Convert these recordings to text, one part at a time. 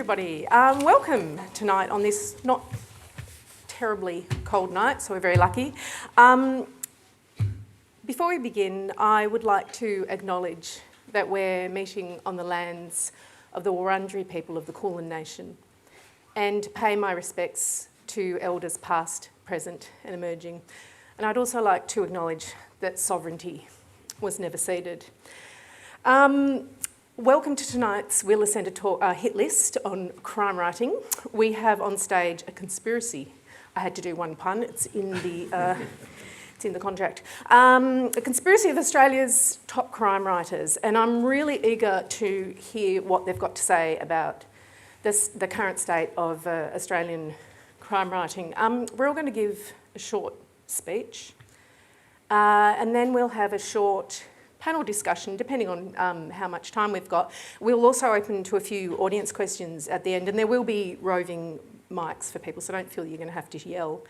everybody. Welcome tonight on this not terribly cold night, so we're very lucky. Before we begin, I would like to acknowledge that we're meeting on the lands of the Wurundjeri people of the Kulin Nation and pay my respects to elders past, present and emerging. And I'd also like to acknowledge that sovereignty was never ceded. Welcome to tonight's Wheeler Centre hit list on crime writing. We have on stage a conspiracy. I had to do one pun, it's in the contract. A conspiracy of Australia's top crime writers, and I'm really eager to hear what they've got to say about the current state of Australian crime writing. We're all going to give a short speech, and then we'll have a short panel discussion, depending on how much time we've got. We'll also open to a few audience questions at the end, and there will be roving mics for people, so don't feel you're going to have to yell.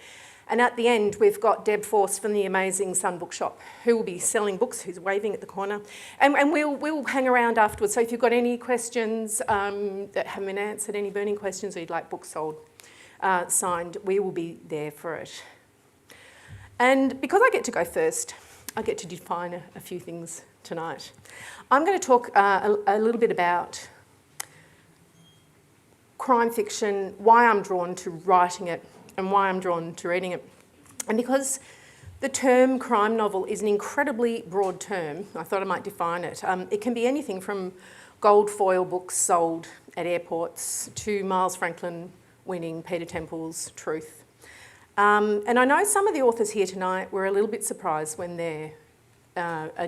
And at the end, we've got Deb Force from the amazing Sun Bookshop, who will be selling books, who's waving at the corner. And we'll hang around afterwards. So if you've got any questions that haven't been answered, any burning questions, or you'd like books sold, signed, we will be there for it. And because I get to go first, I get to define a few things tonight. I'm going to talk a little bit about crime fiction, why I'm drawn to writing it and why I'm drawn to reading it. And because the term crime novel is an incredibly broad term, I thought I might define it. It can be anything from gold foil books sold at airports to Miles Franklin winning Peter Temple's Truth. And I know some of the authors here tonight were a little bit surprised when their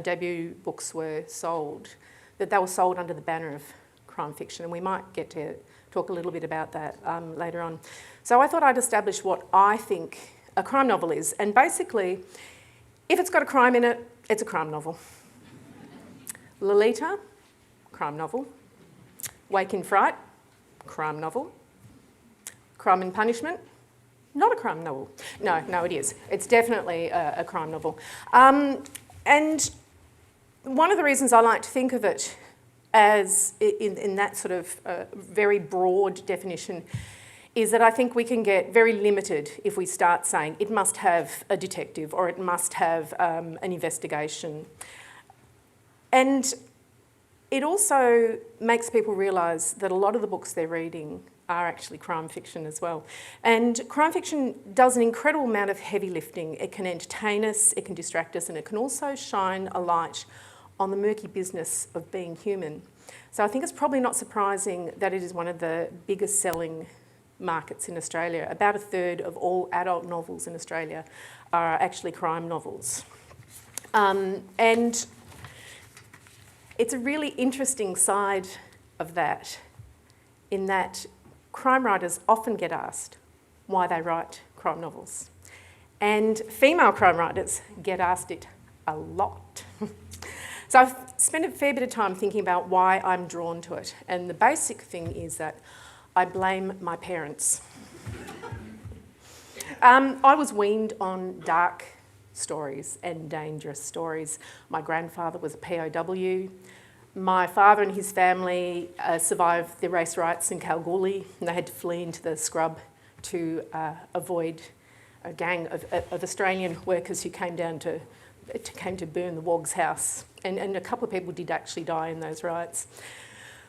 debut books were sold, that they were sold under the banner of crime fiction, and we might get to talk a little bit about that later on. So I thought I'd establish what I think a crime novel is, and basically, if it's got a crime in it, it's a crime novel. Lolita, crime novel. Wake in Fright, crime novel. Crime and Punishment, not a crime novel. No, it is. It's definitely a crime novel. And one of the reasons I like to think of it as in that sort of very broad definition is that I think we can get very limited if we start saying it must have a detective or it must have an investigation. And it also makes people realise that a lot of the books they're reading are actually crime fiction as well. And crime fiction does an incredible amount of heavy lifting. It can entertain us, it can distract us, and it can also shine a light on the murky business of being human. So I think it's probably not surprising that it is one of the biggest selling markets in Australia. About a third of all adult novels in Australia are actually crime novels. And it's a really interesting side of that, in that crime writers often get asked why they write crime novels. And female crime writers get asked it a lot. So I've spent a fair bit of time thinking about why I'm drawn to it. And the basic thing is that I blame my parents. I was weaned on dark stories and dangerous stories. My grandfather was a POW. My father and his family survived the race riots in Kalgoorlie, and they had to flee into the scrub to avoid a gang of Australian workers who came to burn the Wog's house. And a couple of people did actually die in those riots.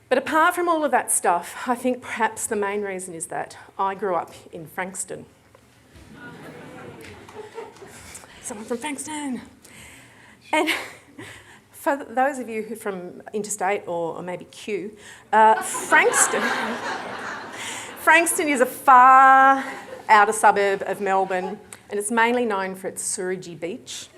But apart from all of that stuff, I think perhaps the main reason is that I grew up in Frankston. Someone from Frankston. And for those of you who are from interstate or maybe Kew, Frankston is a far outer suburb of Melbourne, and it's mainly known for its Surigi beach.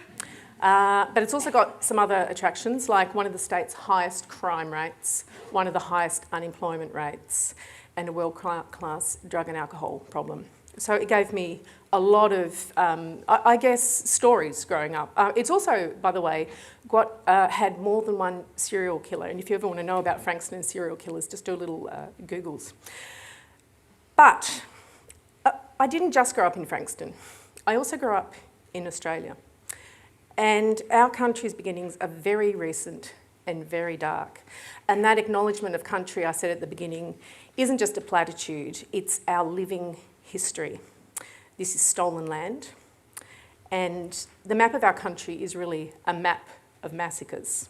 But it's also got some other attractions, like one of the state's highest crime rates, one of the highest unemployment rates, and a world-class drug and alcohol problem. So it gave me a lot of, I guess, stories growing up. It's also, by the way, had more than one serial killer. And if you ever want to know about Frankston and serial killers, just do a little Googles. But I didn't just grow up in Frankston. I also grew up in Australia. And our country's beginnings are very recent and very dark. And that acknowledgement of country I said at the beginning isn't just a platitude, it's our living history. This is stolen land, and the map of our country is really a map of massacres.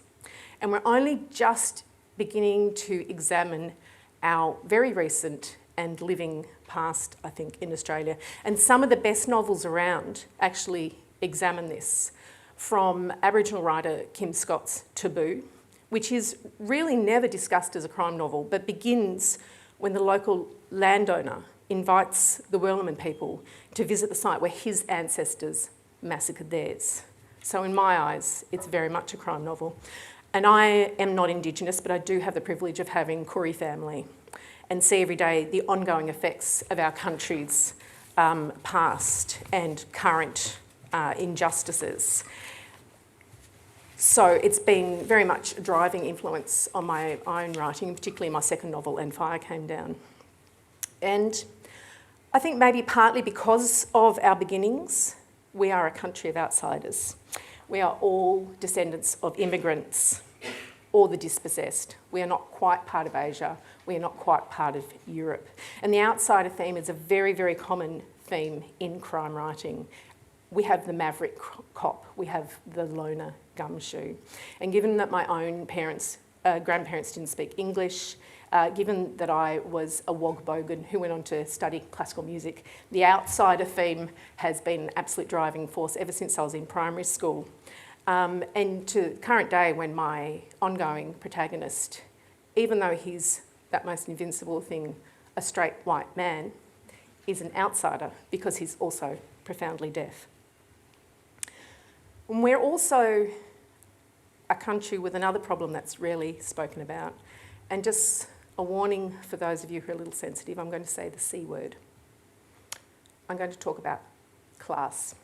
And we're only just beginning to examine our very recent and living past, I think, in Australia. And some of the best novels around actually examine this, from Aboriginal writer Kim Scott's Taboo, which is really never discussed as a crime novel, but begins when the local landowner invites the Wirlaman people to visit the site where his ancestors massacred theirs. So in my eyes, it's very much a crime novel. And I am not Indigenous, but I do have the privilege of having Koori family and see every day the ongoing effects of our country's past and current injustices. So it's been very much a driving influence on my own writing, particularly my second novel, And Fire Came Down. And I think maybe partly because of our beginnings, we are a country of outsiders. We are all descendants of immigrants or the dispossessed. We are not quite part of Asia. We are not quite part of Europe. And the outsider theme is a very, very common theme in crime writing. We have the maverick cop, we have the loner gumshoe. And given that my own grandparents didn't speak English, given that I was a Wogbogan who went on to study classical music, the outsider theme has been an absolute driving force ever since I was in primary school. And to current day, when my ongoing protagonist, even though he's that most invincible thing, a straight white man, is an outsider because he's also profoundly deaf. And we're also a country with another problem that's rarely spoken about. And just a warning for those of you who are a little sensitive, I'm going to say the C word. I'm going to talk about class.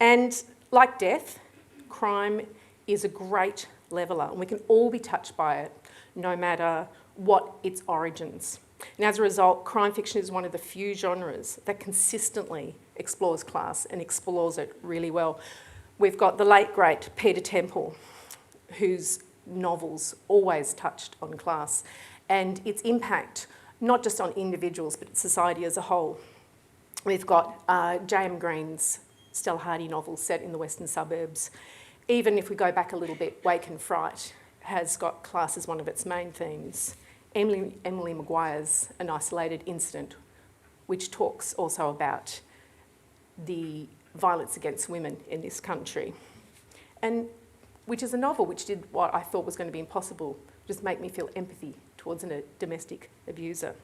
And like death, crime is a great leveller, and we can all be touched by it, no matter what its origins. And as a result, crime fiction is one of the few genres that consistently explores class and explores it really well. We've got the late, great Peter Temple, whose novels always touched on class and its impact, not just on individuals, but society as a whole. We've got J.M. Green's Stella Hardy novel set in the western suburbs. Even if we go back a little bit, Wake and Fright has got class as one of its main themes. Emily Maguire's An Isolated Incident, which talks also about the violence against women in this country, and which is a novel which did what I thought was going to be impossible, just make me feel empathy towards a domestic abuser.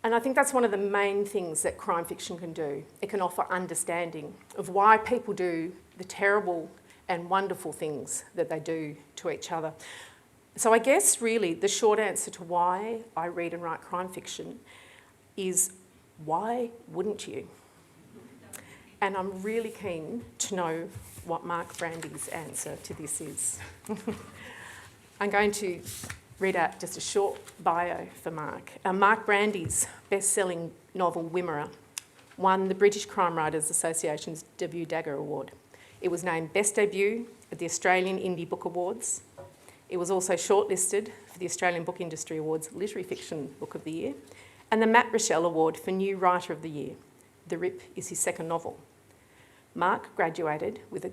And I think that's one of the main things that crime fiction can do. It can offer understanding of why people do the terrible and wonderful things that they do to each other. So I guess really the short answer to why I read and write crime fiction is, why wouldn't you? And I'm really keen to know what Mark Brandi's answer to this is. I'm going to read out just a short bio for Mark. Mark Brandi's best-selling novel Wimmera won the British Crime Writers Association's Debut Dagger Award. It was named Best Debut at the Australian Indie Book Awards. It was also shortlisted for the Australian Book Industry Awards Literary Fiction Book of the Year and the Matt Rochelle Award for New Writer of the Year. The Rip is his second novel. Mark graduated with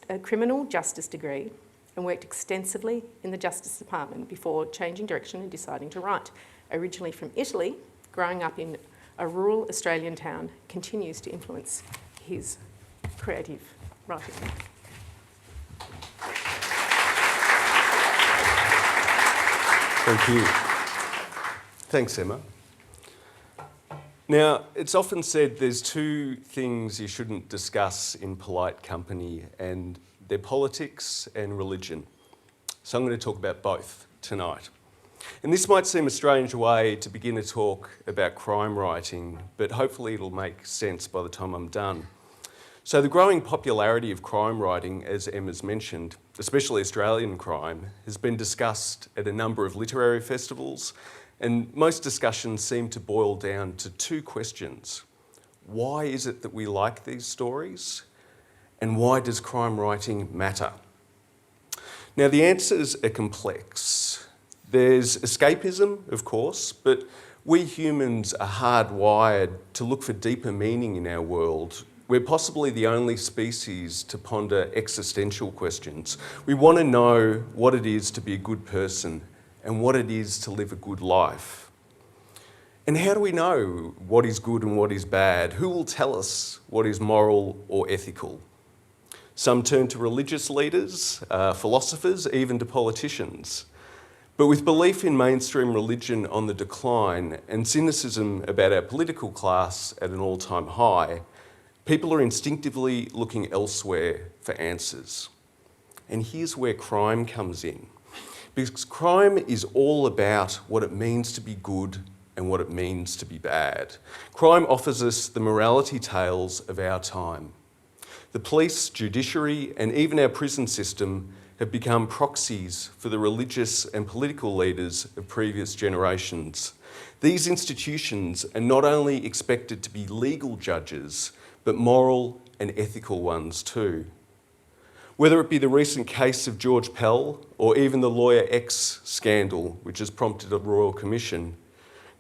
a criminal justice degree and worked extensively in the Justice Department before changing direction and deciding to write. Originally from Italy, growing up in a rural Australian town continues to influence his creative writing. Thank you. Thanks, Emma. Now, it's often said there's two things you shouldn't discuss in polite company, and they're politics and religion. So I'm going to talk about both tonight. And this might seem a strange way to begin a talk about crime writing, but hopefully it'll make sense by the time I'm done. So the growing popularity of crime writing, as Emma's mentioned, especially Australian crime, has been discussed at a number of literary festivals, and most discussions seem to boil down to two questions. Why is it that we like these stories? And why does crime writing matter? Now, the answers are complex. There's escapism, of course, but we humans are hardwired to look for deeper meaning in our world. We're possibly the only species to ponder existential questions. We want to know what it is to be a good person and what it is to live a good life. And how do we know what is good and what is bad? Who will tell us what is moral or ethical? Some turn to religious leaders, philosophers, even to politicians. But with belief in mainstream religion on the decline and cynicism about our political class at an all-time high, people are instinctively looking elsewhere for answers. And here's where crime comes in. Because crime is all about what it means to be good and what it means to be bad. Crime offers us the morality tales of our time. The police, judiciary, and even our prison system have become proxies for the religious and political leaders of previous generations. These institutions are not only expected to be legal judges, but moral and ethical ones too. Whether it be the recent case of George Pell or even the Lawyer X scandal, which has prompted a royal commission,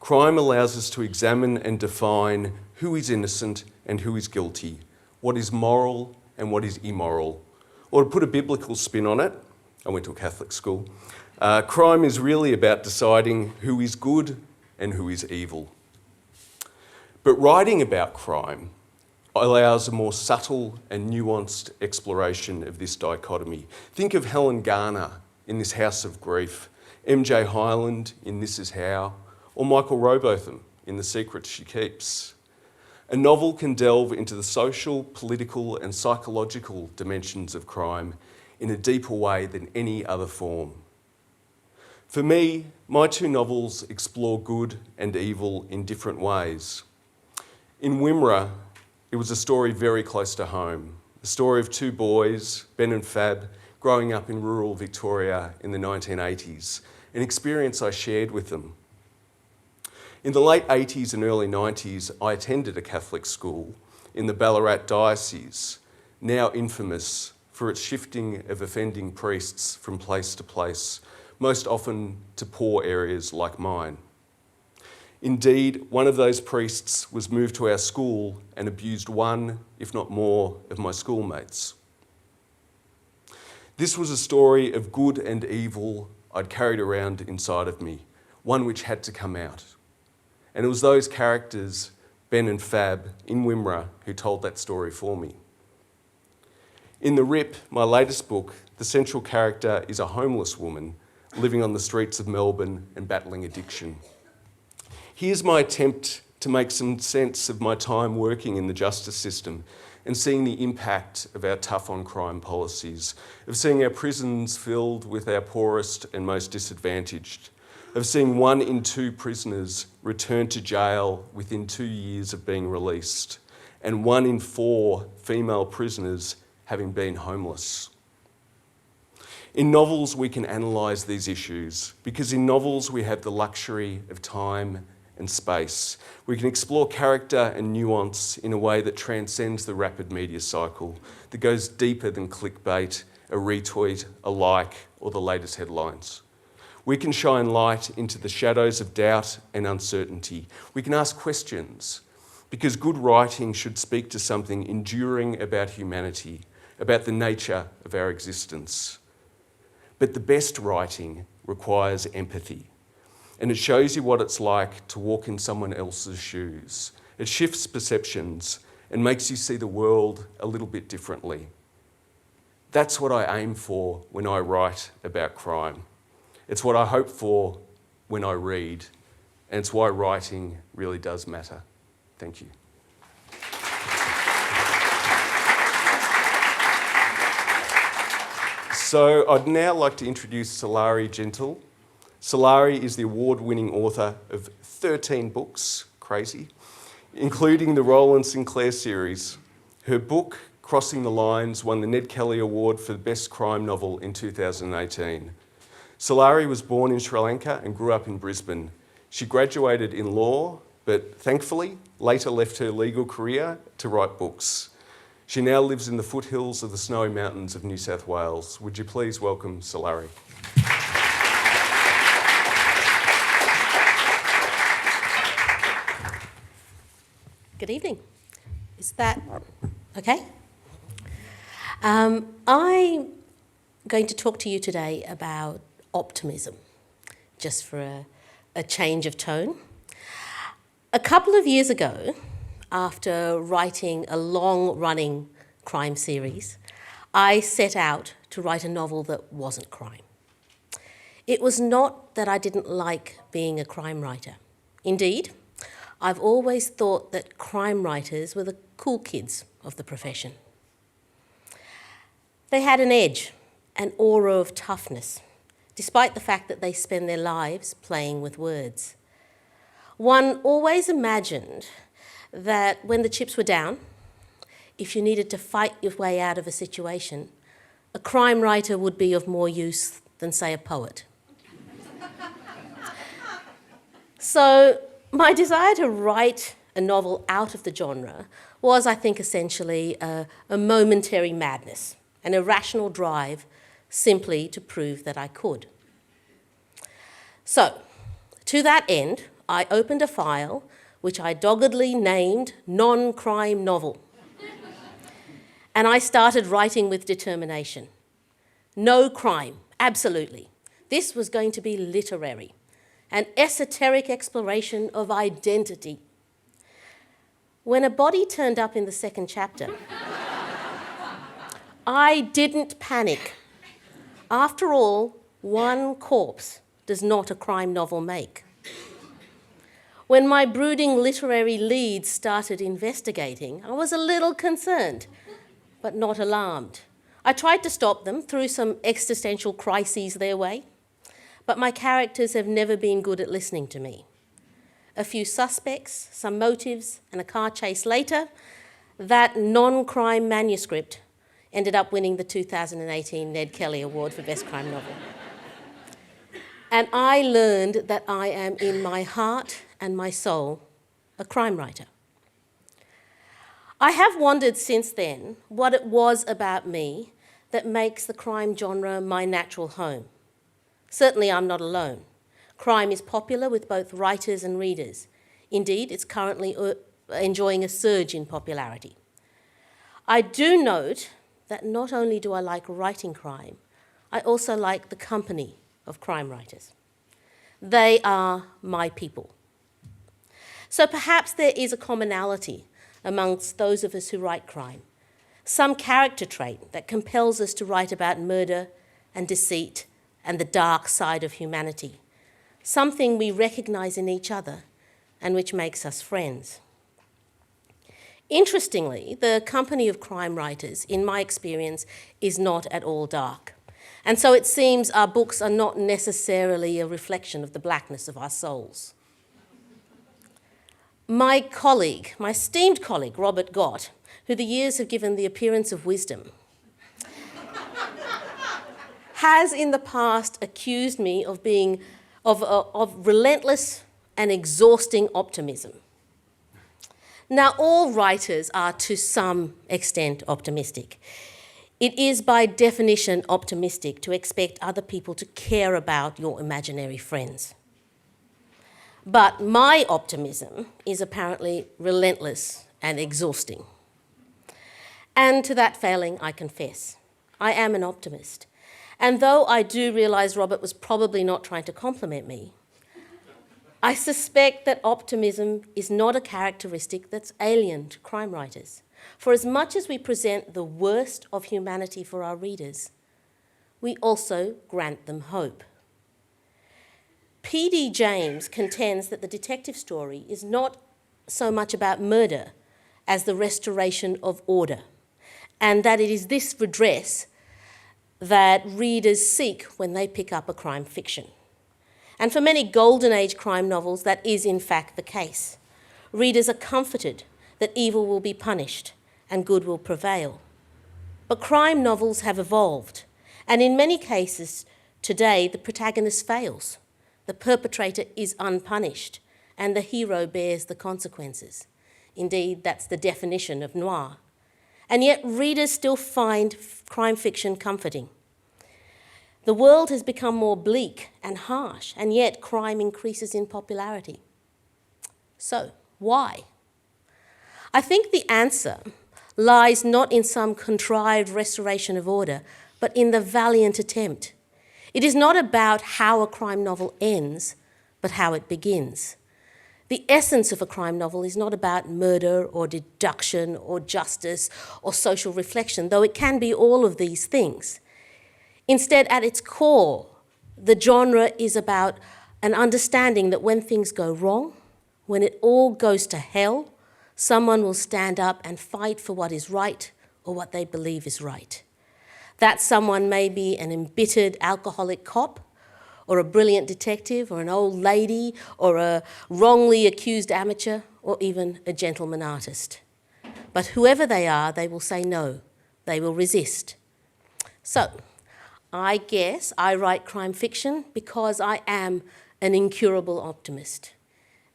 crime allows us to examine and define who is innocent and who is guilty, what is moral and what is immoral. Or to put a biblical spin on it, I went to a Catholic school, crime is really about deciding who is good and who is evil. But writing about crime allows a more subtle and nuanced exploration of this dichotomy. Think of Helen Garner in This House of Grief, MJ Hyland in This Is How, or Michael Robotham in The Secrets She Keeps. A novel can delve into the social, political and psychological dimensions of crime in a deeper way than any other form. For me, my two novels explore good and evil in different ways. In Wimmera, it was a story very close to home, the story of two boys, Ben and Fab, growing up in rural Victoria in the 1980s, an experience I shared with them. In the late 80s and early 90s, I attended a Catholic school in the Ballarat diocese, now infamous for its shifting of offending priests from place to place, most often to poor areas like mine. Indeed, one of those priests was moved to our school and abused one, if not more, of my schoolmates. This was a story of good and evil I'd carried around inside of me, one which had to come out. And it was those characters, Ben and Fab, in Wimmera, who told that story for me. In The Rip, my latest book, the central character is a homeless woman living on the streets of Melbourne and battling addiction. Here's my attempt to make some sense of my time working in the justice system and seeing the impact of our tough on crime policies, of seeing our prisons filled with our poorest and most disadvantaged, of seeing 1 in 2 prisoners return to jail within 2 years of being released, and 1 in 4 female prisoners having been homeless. In novels, we can analyse these issues because in novels we have the luxury of time and space. We can explore character and nuance in a way that transcends the rapid media cycle, that goes deeper than clickbait, a retweet, a like, or the latest headlines. We can shine light into the shadows of doubt and uncertainty. We can ask questions, because good writing should speak to something enduring about humanity, about the nature of our existence. But the best writing requires empathy, and it shows you what it's like to walk in someone else's shoes. It shifts perceptions and makes you see the world a little bit differently. That's what I aim for when I write about crime. It's what I hope for when I read, and it's why writing really does matter. Thank you. So I'd now like to introduce Sulari Gentill. Sulari is the award-winning author of 13 books, crazy, including the Roland Sinclair series. Her book, Crossing the Lines, won the Ned Kelly Award for the Best Crime Novel in 2018. Sulari was born in Sri Lanka and grew up in Brisbane. She graduated in law, but thankfully later left her legal career to write books. She now lives in the foothills of the Snowy Mountains of New South Wales. Would you please welcome Sulari? Good evening. Is that okay? I'm going to talk to you today about optimism, just for a change of tone. A couple of years ago, after writing a long-running crime series, I set out to write a novel that wasn't crime. It was not that I didn't like being a crime writer. Indeed, I've always thought that crime writers were the cool kids of the profession. They had an edge, an aura of toughness, despite the fact that they spend their lives playing with words. One always imagined that when the chips were down, if you needed to fight your way out of a situation, a crime writer would be of more use than, say, a poet. So my desire to write a novel out of the genre was, I think, essentially a momentary madness, an irrational drive simply to prove that I could. So, to that end, I opened a file which I doggedly named Non-Crime Novel. And I started writing with determination. No crime, absolutely. This was going to be literary, an esoteric exploration of identity. When a body turned up in the second chapter, I didn't panic. After all, one corpse does not a crime novel make. When my brooding literary leads started investigating, I was a little concerned, but not alarmed. I tried to stop them through some existential crises their way, but my characters have never been good at listening to me. A few suspects, some motives, and a car chase later, that non-crime manuscript ended up winning the 2018 Ned Kelly Award for Best Crime Novel. And I learned that I am, in my heart and my soul, a crime writer. I have wondered since then what it was about me that makes the crime genre my natural home. Certainly I'm not alone. Crime is popular with both writers and readers. Indeed, it's currently enjoying a surge in popularity. I do note that not only do I like writing crime, I also like the company of crime writers. They are my people. So perhaps there is a commonality amongst those of us who write crime, some character trait that compels us to write about murder and deceit and the dark side of humanity, something we recognise in each other and which makes us friends. Interestingly, the company of crime writers, in my experience, is not at all dark. And so it seems our books are not necessarily a reflection of the blackness of our souls. My colleague, my esteemed colleague, Robert Gott, who the years have given the appearance of wisdom, has in the past accused me of being of relentless and exhausting optimism. Now, all writers are to some extent optimistic. It is by definition optimistic to expect other people to care about your imaginary friends. But my optimism is apparently relentless and exhausting. And to that failing, I confess, I am an optimist. And though I do realise Robert was probably not trying to compliment me, I suspect that optimism is not a characteristic that's alien to crime writers. For as much as we present the worst of humanity for our readers, we also grant them hope. P.D. James contends that the detective story is not so much about murder as the restoration of order, and that it is this redress that readers seek when they pick up a crime fiction. And for many Golden Age crime novels, that is in fact the case. Readers are comforted that evil will be punished and good will prevail. But crime novels have evolved, and in many cases today the protagonist fails, the perpetrator is unpunished, and the hero bears the consequences. Indeed, that's the definition of noir. And yet readers still find crime fiction comforting. The world has become more bleak and harsh, and yet crime increases in popularity. So, why? I think the answer lies not in some contrived restoration of order, but in the valiant attempt. It is not about how a crime novel ends, but how it begins. The essence of a crime novel is not about murder or deduction or justice or social reflection, though it can be all of these things. Instead, at its core, the genre is about an understanding that when things go wrong, when it all goes to hell, someone will stand up and fight for what is right or what they believe is right. That someone may be an embittered alcoholic cop, or a brilliant detective, or an old lady, or a wrongly accused amateur, or even a gentleman artist. But whoever they are, they will say no. They will resist. So, I guess I write crime fiction because I am an incurable optimist,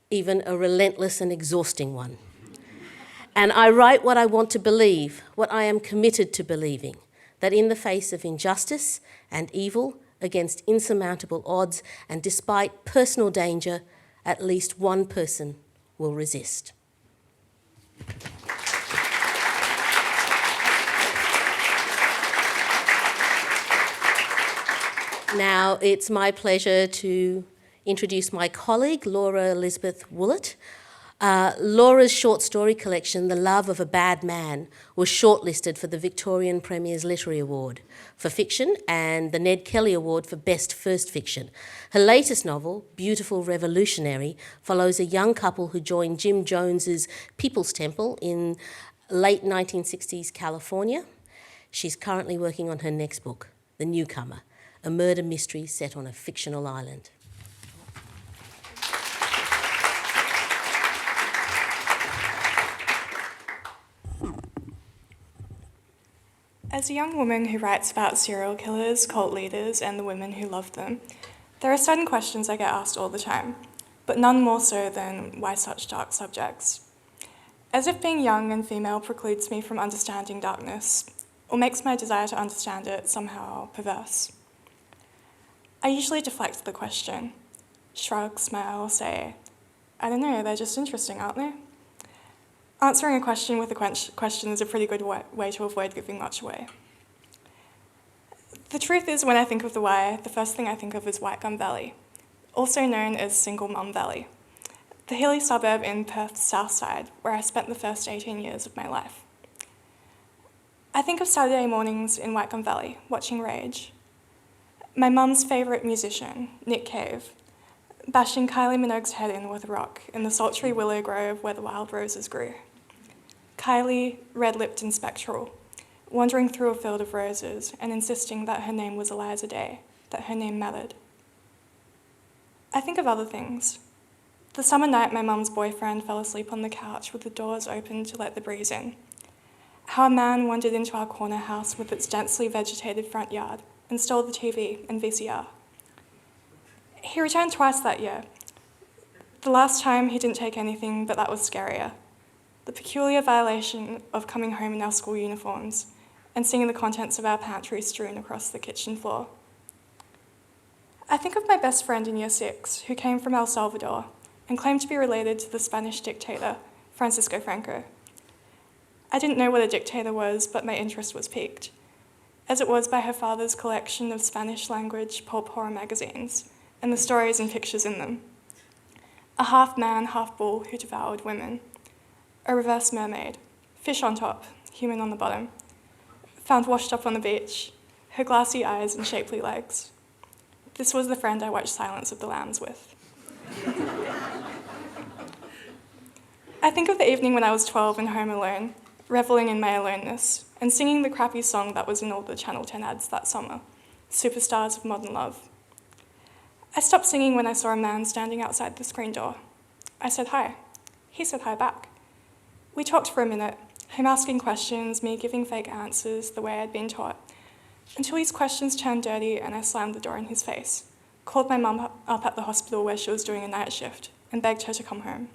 even a relentless and exhausting one. And I write what I want to believe, what I am committed to believing, that in the face of injustice and evil, against insurmountable odds, and despite personal danger, at least one person will resist. Now, it's my pleasure to introduce my colleague, Laura Elizabeth Woollett. Laura's short story collection, The Love of a Bad Man, was shortlisted for the Victorian Premier's Literary Award for fiction and the Ned Kelly Award for Best First Fiction. Her latest novel, Beautiful Revolutionary, follows a young couple who joined Jim Jones's People's Temple in late 1960s California. She's currently working on her next book, The Newcomer, a murder mystery set on a fictional island. As a young woman who writes about serial killers, cult leaders, and the women who love them, there are certain questions I get asked all the time, but none more so than why such dark subjects. As if being young and female precludes me from understanding darkness, or makes my desire to understand it somehow perverse. I usually deflect the question, shrug, smile, say, I don't know, they're just interesting, aren't they? Answering a question with a question is a pretty good way to avoid giving much away. The truth is, when I think of the why, the first thing I think of is White Gum Valley, also known as Single Mum Valley, the hilly suburb in Perth's south side, where I spent the first 18 years of my life. I think of Saturday mornings in White Gum Valley, watching Rage. My mum's favourite musician, Nick Cave, bashing Kylie Minogue's head in with a rock in the sultry willow grove where the wild roses grew. Kylie, red-lipped and spectral, wandering through a field of roses and insisting that her name was Eliza Day, that her name mattered. I think of other things. The summer night my mum's boyfriend fell asleep on the couch with the doors open to let the breeze in. How a man wandered into our corner house with its densely vegetated front yard and stole the TV and VCR. He returned twice that year. The last time he didn't take anything, but that was scarier. The peculiar violation of coming home in our school uniforms and seeing the contents of our pantry strewn across the kitchen floor. I think of my best friend in Year 6, who came from El Salvador and claimed to be related to the Spanish dictator, Francisco Franco. I didn't know what a dictator was, but my interest was piqued, as it was by her father's collection of Spanish-language pulp horror magazines and the stories and pictures in them. A half-man, half-bull who devoured women. A reverse mermaid, fish on top, human on the bottom, found washed up on the beach, her glassy eyes and shapely legs. This was the friend I watched Silence of the Lambs with. I think of the evening when I was 12 and home alone, reveling in my aloneness, and singing the crappy song that was in all the Channel 10 ads that summer, Superstars of Modern Love. I stopped singing when I saw a man standing outside the screen door. I said hi. He said hi back. We talked for a minute, him asking questions, me giving fake answers the way I'd been taught, until his questions turned dirty and I slammed the door in his face, called my mum up at the hospital where she was doing a night shift, and begged her to come home.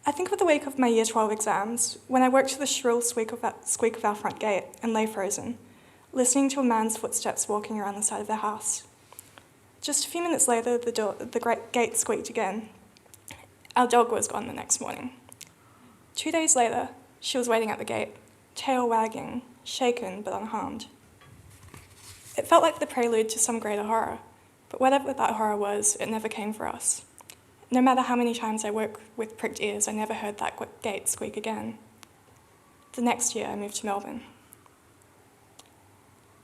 I think of the week of my Year 12 exams, when I woke to the shrill squeak of our front gate and lay frozen, listening to a man's footsteps walking around the side of the house. Just a few minutes later, the gate squeaked again. Our dog was gone the next morning. 2 days later, she was waiting at the gate, tail wagging, shaken but unharmed. It felt like the prelude to some greater horror, but whatever that horror was, it never came for us. No matter how many times I woke with pricked ears, I never heard that gate squeak again. The next year, I moved to Melbourne.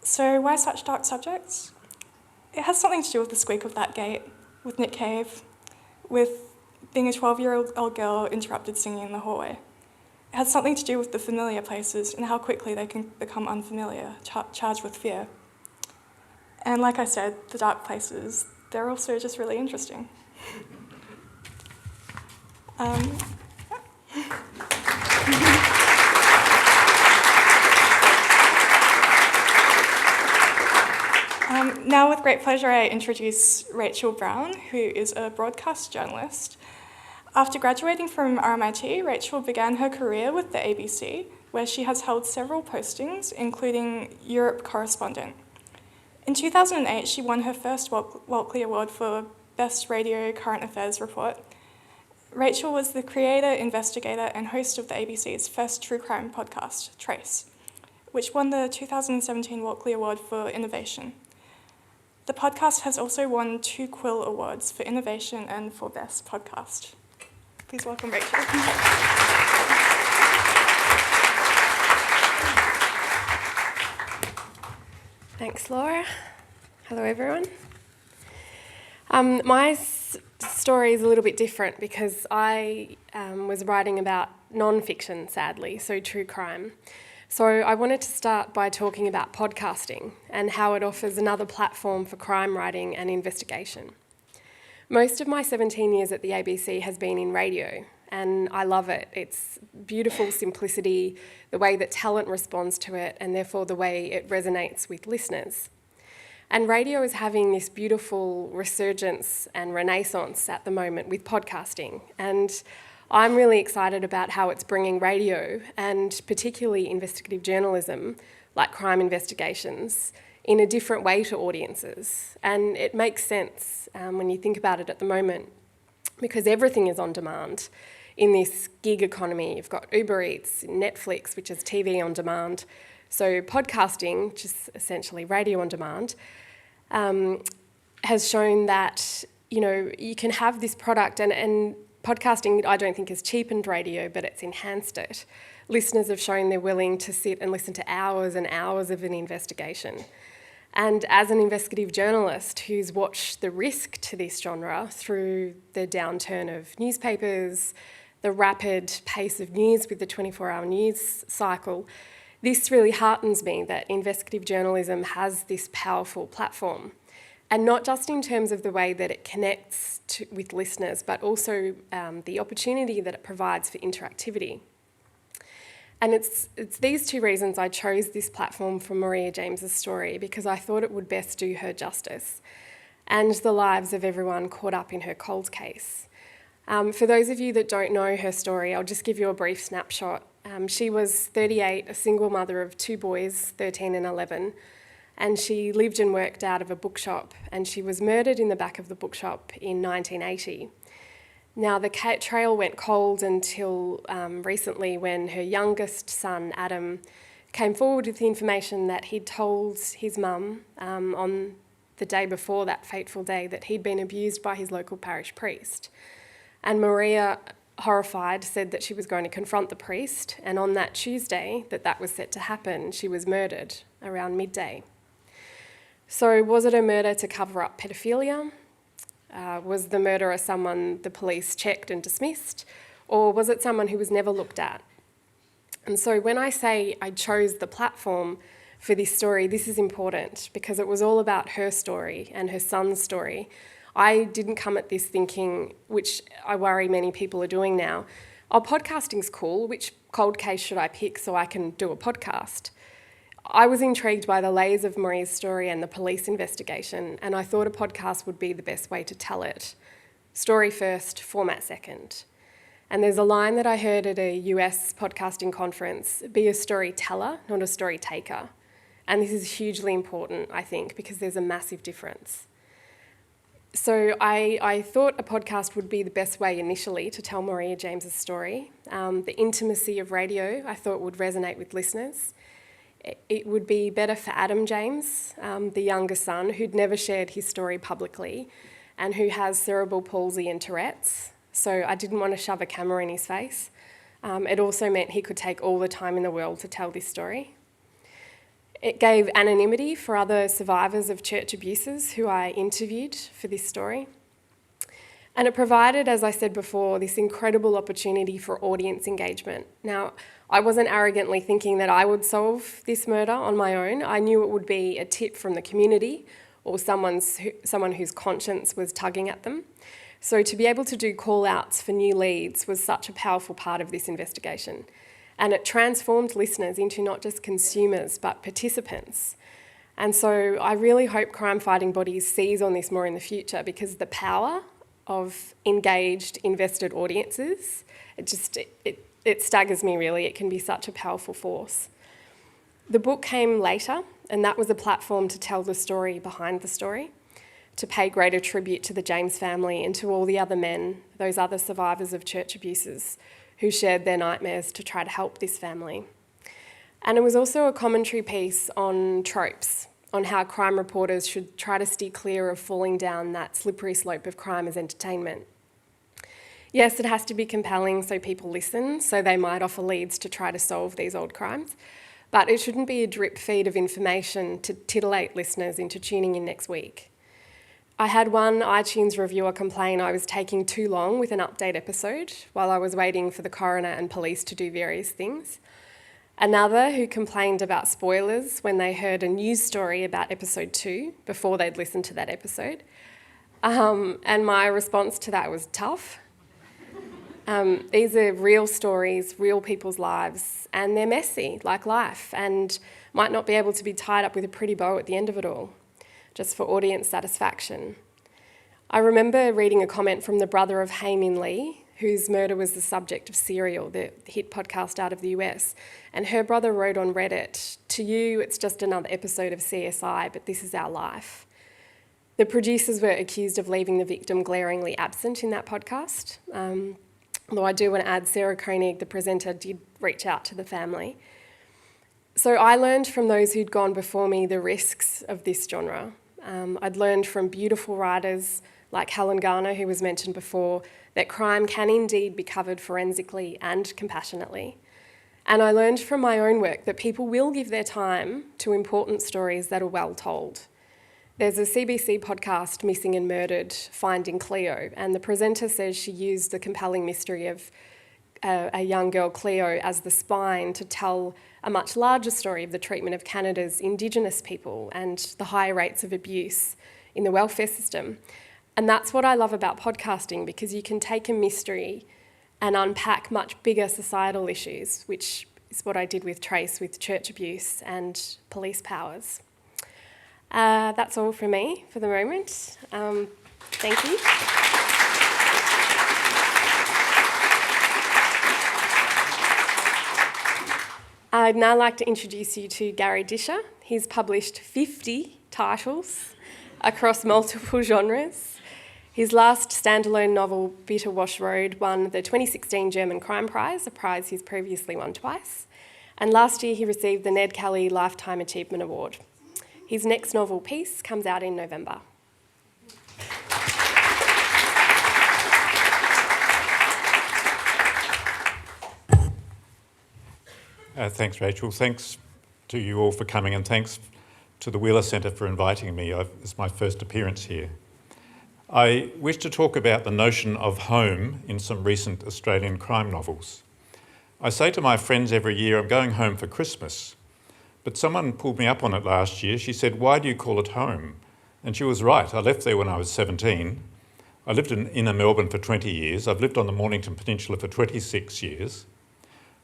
So why such dark subjects? It has something to do with the squeak of that gate, with Nick Cave, with being a 12-year-old girl interrupted singing in the hallway. It has something to do with the familiar places and how quickly they can become unfamiliar, charged with fear. And like I said, the dark places, they're also just really interesting. Now, with great pleasure, I introduce Rachael Brown, who is a broadcast journalist. After graduating from RMIT, Rachael began her career with the ABC, where she has held several postings, including Europe correspondent. In 2008, she won her first Walkley Award for Best Radio Current Affairs Report. Rachael was the creator, investigator, and host of the ABC's first true crime podcast, Trace, which won the 2017 Walkley Award for Innovation. The podcast has also won 2 Quill Awards for Innovation and for Best Podcast. Please welcome Rachael. Thanks, Laura. Hello, everyone. My story is a little bit different because I was writing about non-fiction, sadly, so true crime. So I wanted to start by talking about podcasting and how it offers another platform for crime writing and investigation. Most of my 17 years at the ABC has been in radio, and I love it. It's beautiful simplicity, the way that talent responds to it, and therefore the way it resonates with listeners. And radio is having this beautiful resurgence and renaissance at the moment with podcasting. And I'm really excited about how it's bringing radio, and particularly investigative journalism, like crime investigations, in a different way to audiences. And it makes sense when you think about it at the moment, because everything is on demand. In this gig economy, you've got Uber Eats, Netflix, which is TV on demand. So podcasting, which is essentially radio on demand, has shown that, you can have this product, and podcasting, I don't think, has cheapened radio, but it's enhanced it. Listeners have shown they're willing to sit and listen to hours and hours of an investigation. And as an investigative journalist who's watched the risk to this genre through the downturn of newspapers, the rapid pace of news with the 24-hour news cycle, this really heartens me that investigative journalism has this powerful platform. And not just in terms of the way that it connects with listeners, but also the opportunity that it provides for interactivity. And it's these 2 reasons I chose this platform for Maria James's story, because I thought it would best do her justice and the lives of everyone caught up in her cold case. For those of you that don't know her story, I'll just give you a brief snapshot. She was 38, a single mother of 2 boys, 13 and 11, and she lived and worked out of a bookshop, and she was murdered in the back of the bookshop in 1980. Now, the trail went cold until recently, when her youngest son, Adam, came forward with the information that he'd told his mum on the day before, that fateful day, that he'd been abused by his local parish priest. And Maria, horrified, said that she was going to confront the priest, and on that Tuesday that was set to happen, she was murdered around midday. So was it a murder to cover up pedophilia? Was the murderer someone the police checked and dismissed? Or was it someone who was never looked at? And so when I say I chose the platform for this story, this is important, because it was all about her story and her son's story. I didn't come at this thinking, which I worry many people are doing now, podcasting's cool, which cold case should I pick so I can do a podcast? I was intrigued by the layers of Maria's story and the police investigation, and I thought a podcast would be the best way to tell it. Story first, format second. And there's a line that I heard at a US podcasting conference: be a storyteller, not a story taker. And this is hugely important, I think, because there's a massive difference. So I thought a podcast would be the best way initially to tell Maria James's story. The intimacy of radio I thought would resonate with listeners. It would be better for Adam James, the younger son, who'd never shared his story publicly and who has cerebral palsy and Tourette's. So I didn't want to shove a camera in his face. It also meant he could take all the time in the world to tell this story. It gave anonymity for other survivors of church abuses who I interviewed for this story. And it provided, as I said before, this incredible opportunity for audience engagement. Now, I wasn't arrogantly thinking that I would solve this murder on my own. I knew it would be a tip from the community or someone whose conscience was tugging at them. So to be able to do call-outs for new leads was such a powerful part of this investigation. And it transformed listeners into not just consumers, but participants. And so I really hope crime-fighting bodies seize on this more in the future, because the power of engaged, invested audiences, it staggers me really. It can be such a powerful force. The book came later, and that was a platform to tell the story behind the story, to pay greater tribute to the James family and to all the other men, those other survivors of church abuses, who shared their nightmares to try to help this family. And it was also a commentary piece on tropes, on how crime reporters should try to steer clear of falling down that slippery slope of crime as entertainment. Yes, it has to be compelling so people listen, so they might offer leads to try to solve these old crimes, but it shouldn't be a drip feed of information to titillate listeners into tuning in next week. I had one iTunes reviewer complain I was taking too long with an update episode while I was waiting for the coroner and police to do various things. Another who complained about spoilers when they heard a news story about episode 2 before they'd listened to that episode. And my response to that was tough. These are real stories, real people's lives, and they're messy, like life, and might not be able to be tied up with a pretty bow at the end of it all, just for audience satisfaction. I remember reading a comment from the brother of Hae Min Lee, whose murder was the subject of Serial, the hit podcast out of the US, and her brother wrote on Reddit, "To you, it's just another episode of CSI, but this is our life." The producers were accused of leaving the victim glaringly absent in that podcast, although I do want to add Sarah Koenig, the presenter, did reach out to the family. So I learned from those who'd gone before me the risks of this genre. I'd learned from beautiful writers like Helen Garner, who was mentioned before, that crime can indeed be covered forensically and compassionately. And I learned from my own work that people will give their time to important stories that are well told. There's a CBC podcast, Missing and Murdered, Finding Cleo, and the presenter says she used the compelling mystery of a young girl, Cleo, as the spine to tell a much larger story of the treatment of Canada's Indigenous people and the high rates of abuse in the welfare system. And that's what I love about podcasting, because you can take a mystery and unpack much bigger societal issues, which is what I did with Trace, with church abuse and police powers. That's all from me for the moment. Thank you. I'd now like to introduce you to Garry Disher. He's published 50 titles across multiple genres. His last standalone novel, Bitter Wash Road, won the 2016 German Crime Prize, a prize he's previously won twice. And last year he received the Ned Kelly Lifetime Achievement Award. His next novel, Peace, comes out in November. Thanks, Rachel. Thanks to you all for coming, and thanks to the Wheeler Centre for inviting me. It's my first appearance here. I wish to talk about the notion of home in some recent Australian crime novels. I say to my friends every year, I'm going home for Christmas. But someone pulled me up on it last year. She said, "Why do you call it home?" And she was right. I left there when I was 17. I lived in inner Melbourne for 20 years. I've lived on the Mornington Peninsula for 26 years.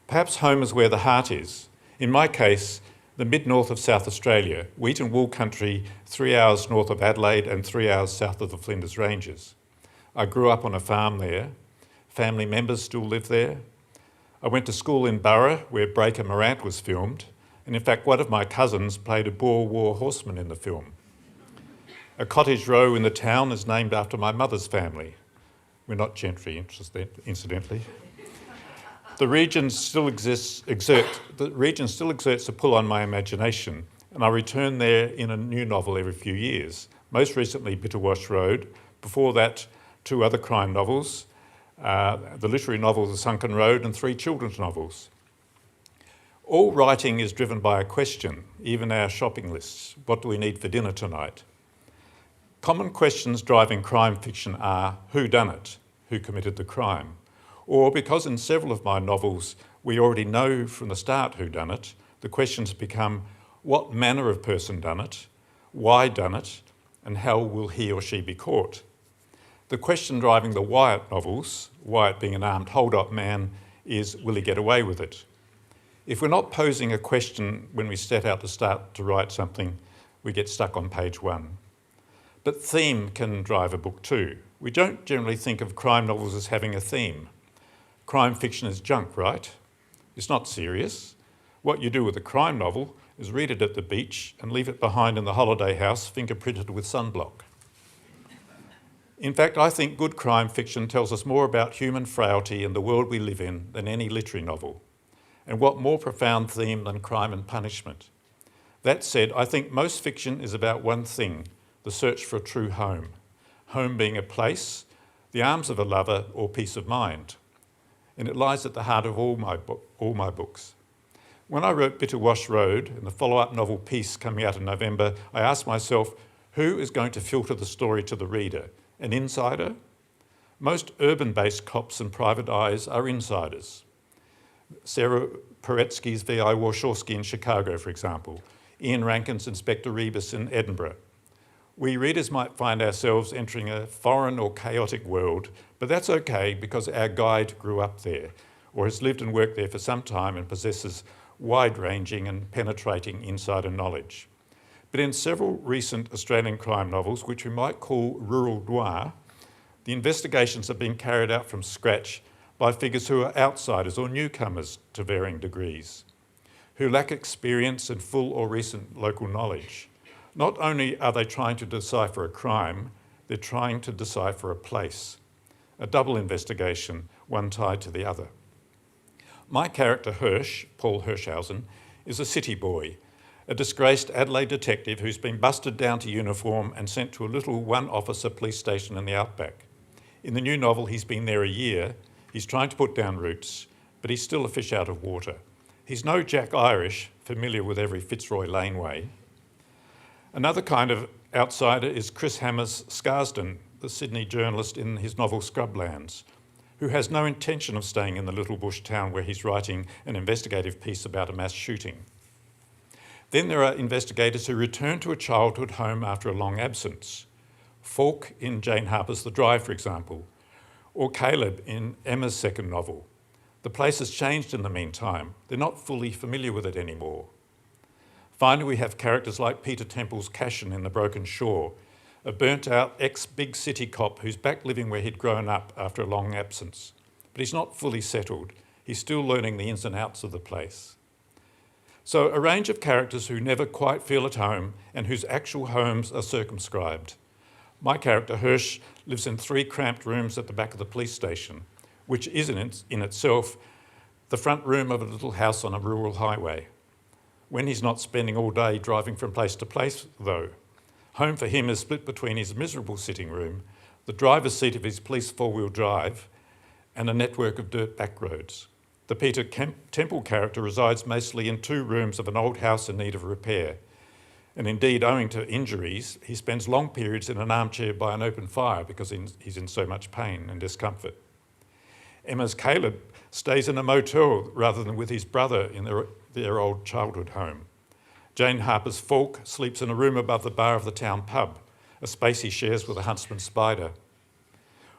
Perhaps home is where the heart is. In my case, the mid-north of South Australia, wheat and wool country 3 hours north of Adelaide and 3 hours south of the Flinders Ranges. I grew up on a farm there. Family members still live there. I went to school in Burra, where Breaker Morant was filmed. And in fact, one of my cousins played a Boer War horseman in the film. A cottage row in the town is named after my mother's family. We're not gentry, incidentally. The region still exerts a pull on my imagination, and I return there in a new novel every few years. Most recently, Bitterwash Road. Before that, 2 other crime novels, the literary novel The Sunken Road, and 3 children's novels. All writing is driven by a question, even our shopping lists. What do we need for dinner tonight? Common questions driving crime fiction are who done it, who committed the crime, or because in several of my novels we already know from the start who done it, the questions become what manner of person done it, why done it, and how will he or she be caught? The question driving the Wyatt novels, Wyatt being an armed hold-up man, is will he get away with it? If we're not posing a question when we set out to write something, we get stuck on page 1. But theme can drive a book too. We don't generally think of crime novels as having a theme. Crime fiction is junk, right? It's not serious. What you do with a crime novel is read it at the beach and leave it behind in the holiday house fingerprinted with sunblock. In fact, I think good crime fiction tells us more about human frailty and the world we live in than any literary novel. And what more profound theme than crime and punishment? That said, I think most fiction is about one thing, the search for a true home. Home being a place, the arms of a lover, or peace of mind. And it lies at the heart of all my books. When I wrote Bitterwash Road and the follow-up novel Peace coming out in November, I asked myself, who is going to filter the story to the reader? An insider? Most urban-based cops and private eyes are insiders. Sarah Paretsky's V.I. Warshawski in Chicago, for example. Ian Rankin's Inspector Rebus in Edinburgh. We readers might find ourselves entering a foreign or chaotic world, but that's okay because our guide grew up there or has lived and worked there for some time and possesses wide-ranging and penetrating insider knowledge. But in several recent Australian crime novels, which we might call rural noir, the investigations are being carried out from scratch by figures who are outsiders or newcomers to varying degrees, who lack experience and full or recent local knowledge. Not only are they trying to decipher a crime, they're trying to decipher a place. A double investigation, one tied to the other. My character Hirsch, Paul Hirschhausen, is a city boy, a disgraced Adelaide detective who's been busted down to uniform and sent to a little one-officer police station in the outback. In the new novel, he's been there a year. He's trying to put down roots, but he's still a fish out of water. He's no Jack Irish, familiar with every Fitzroy laneway. Another kind of outsider is Chris Hammer's Scarsden, the Sydney journalist in his novel Scrublands, who has no intention of staying in the little bush town where he's writing an investigative piece about a mass shooting. Then there are investigators who return to a childhood home after a long absence. Falk in Jane Harper's The Drive, for example, or Caleb in Emma's second novel. The place has changed in the meantime. They're not fully familiar with it anymore. Finally, we have characters like Peter Temple's Cashin in The Broken Shore, a burnt-out ex-big city cop who's back living where he'd grown up after a long absence. But he's not fully settled. He's still learning the ins and outs of the place. So a range of characters who never quite feel at home and whose actual homes are circumscribed. My character, Hirsch, lives in 3 cramped rooms at the back of the police station, which is in itself the front room of a little house on a rural highway. When he's not spending all day driving from place to place, though. Home for him is split between his miserable sitting room, the driver's seat of his police 4-wheel drive, and a network of dirt back roads. The Peter Temple character resides mostly in 2 rooms of an old house in need of repair. And indeed, owing to injuries, he spends long periods in an armchair by an open fire because he's in so much pain and discomfort. Emma's Caleb stays in a motel rather than with his brother in their old childhood home. Jane Harper's Falk sleeps in a room above the bar of the town pub, a space he shares with a huntsman spider.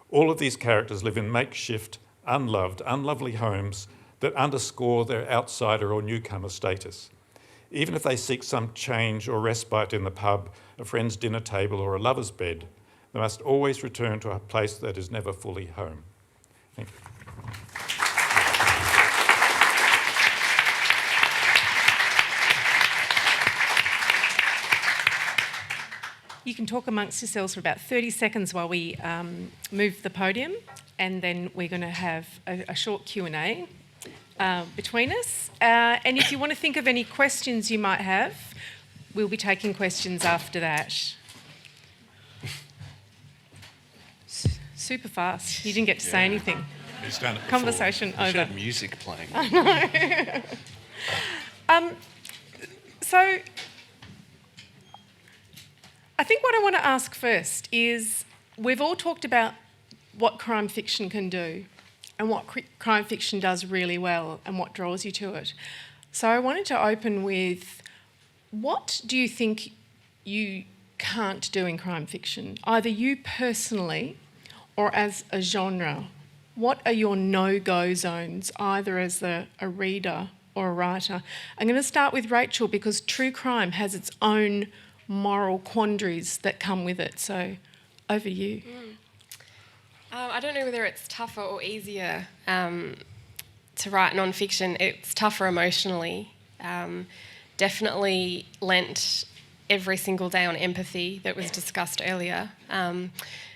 All of these characters live in makeshift, unloved, unlovely homes that underscore their outsider or newcomer status. Even if they seek some change or respite in the pub, a friend's dinner table or a lover's bed, they must always return to a place that is never fully home. Thank you. You can talk amongst yourselves for about 30 seconds while we move the podium, and then we're going to have a short Q&A between us. And if you want to think of any questions you might have, we'll be taking questions after that. Super fast. You didn't get to say anything. He's done it before. Conversation We should over. have music playing. So I think what I want to ask first is, we've all talked about what crime fiction can do and what crime fiction does really well and what draws you to it. So I wanted to open with, what do you think you can't do in crime fiction? Either you personally or as a genre. What are your no-go zones, either as a reader or a writer? I'm going to start with Rachael, because true crime has its own moral quandaries that come with it. So over you. I don't know whether it's tougher or easier to write non-fiction. It's tougher emotionally. Definitely lent every single day on empathy that was discussed earlier. And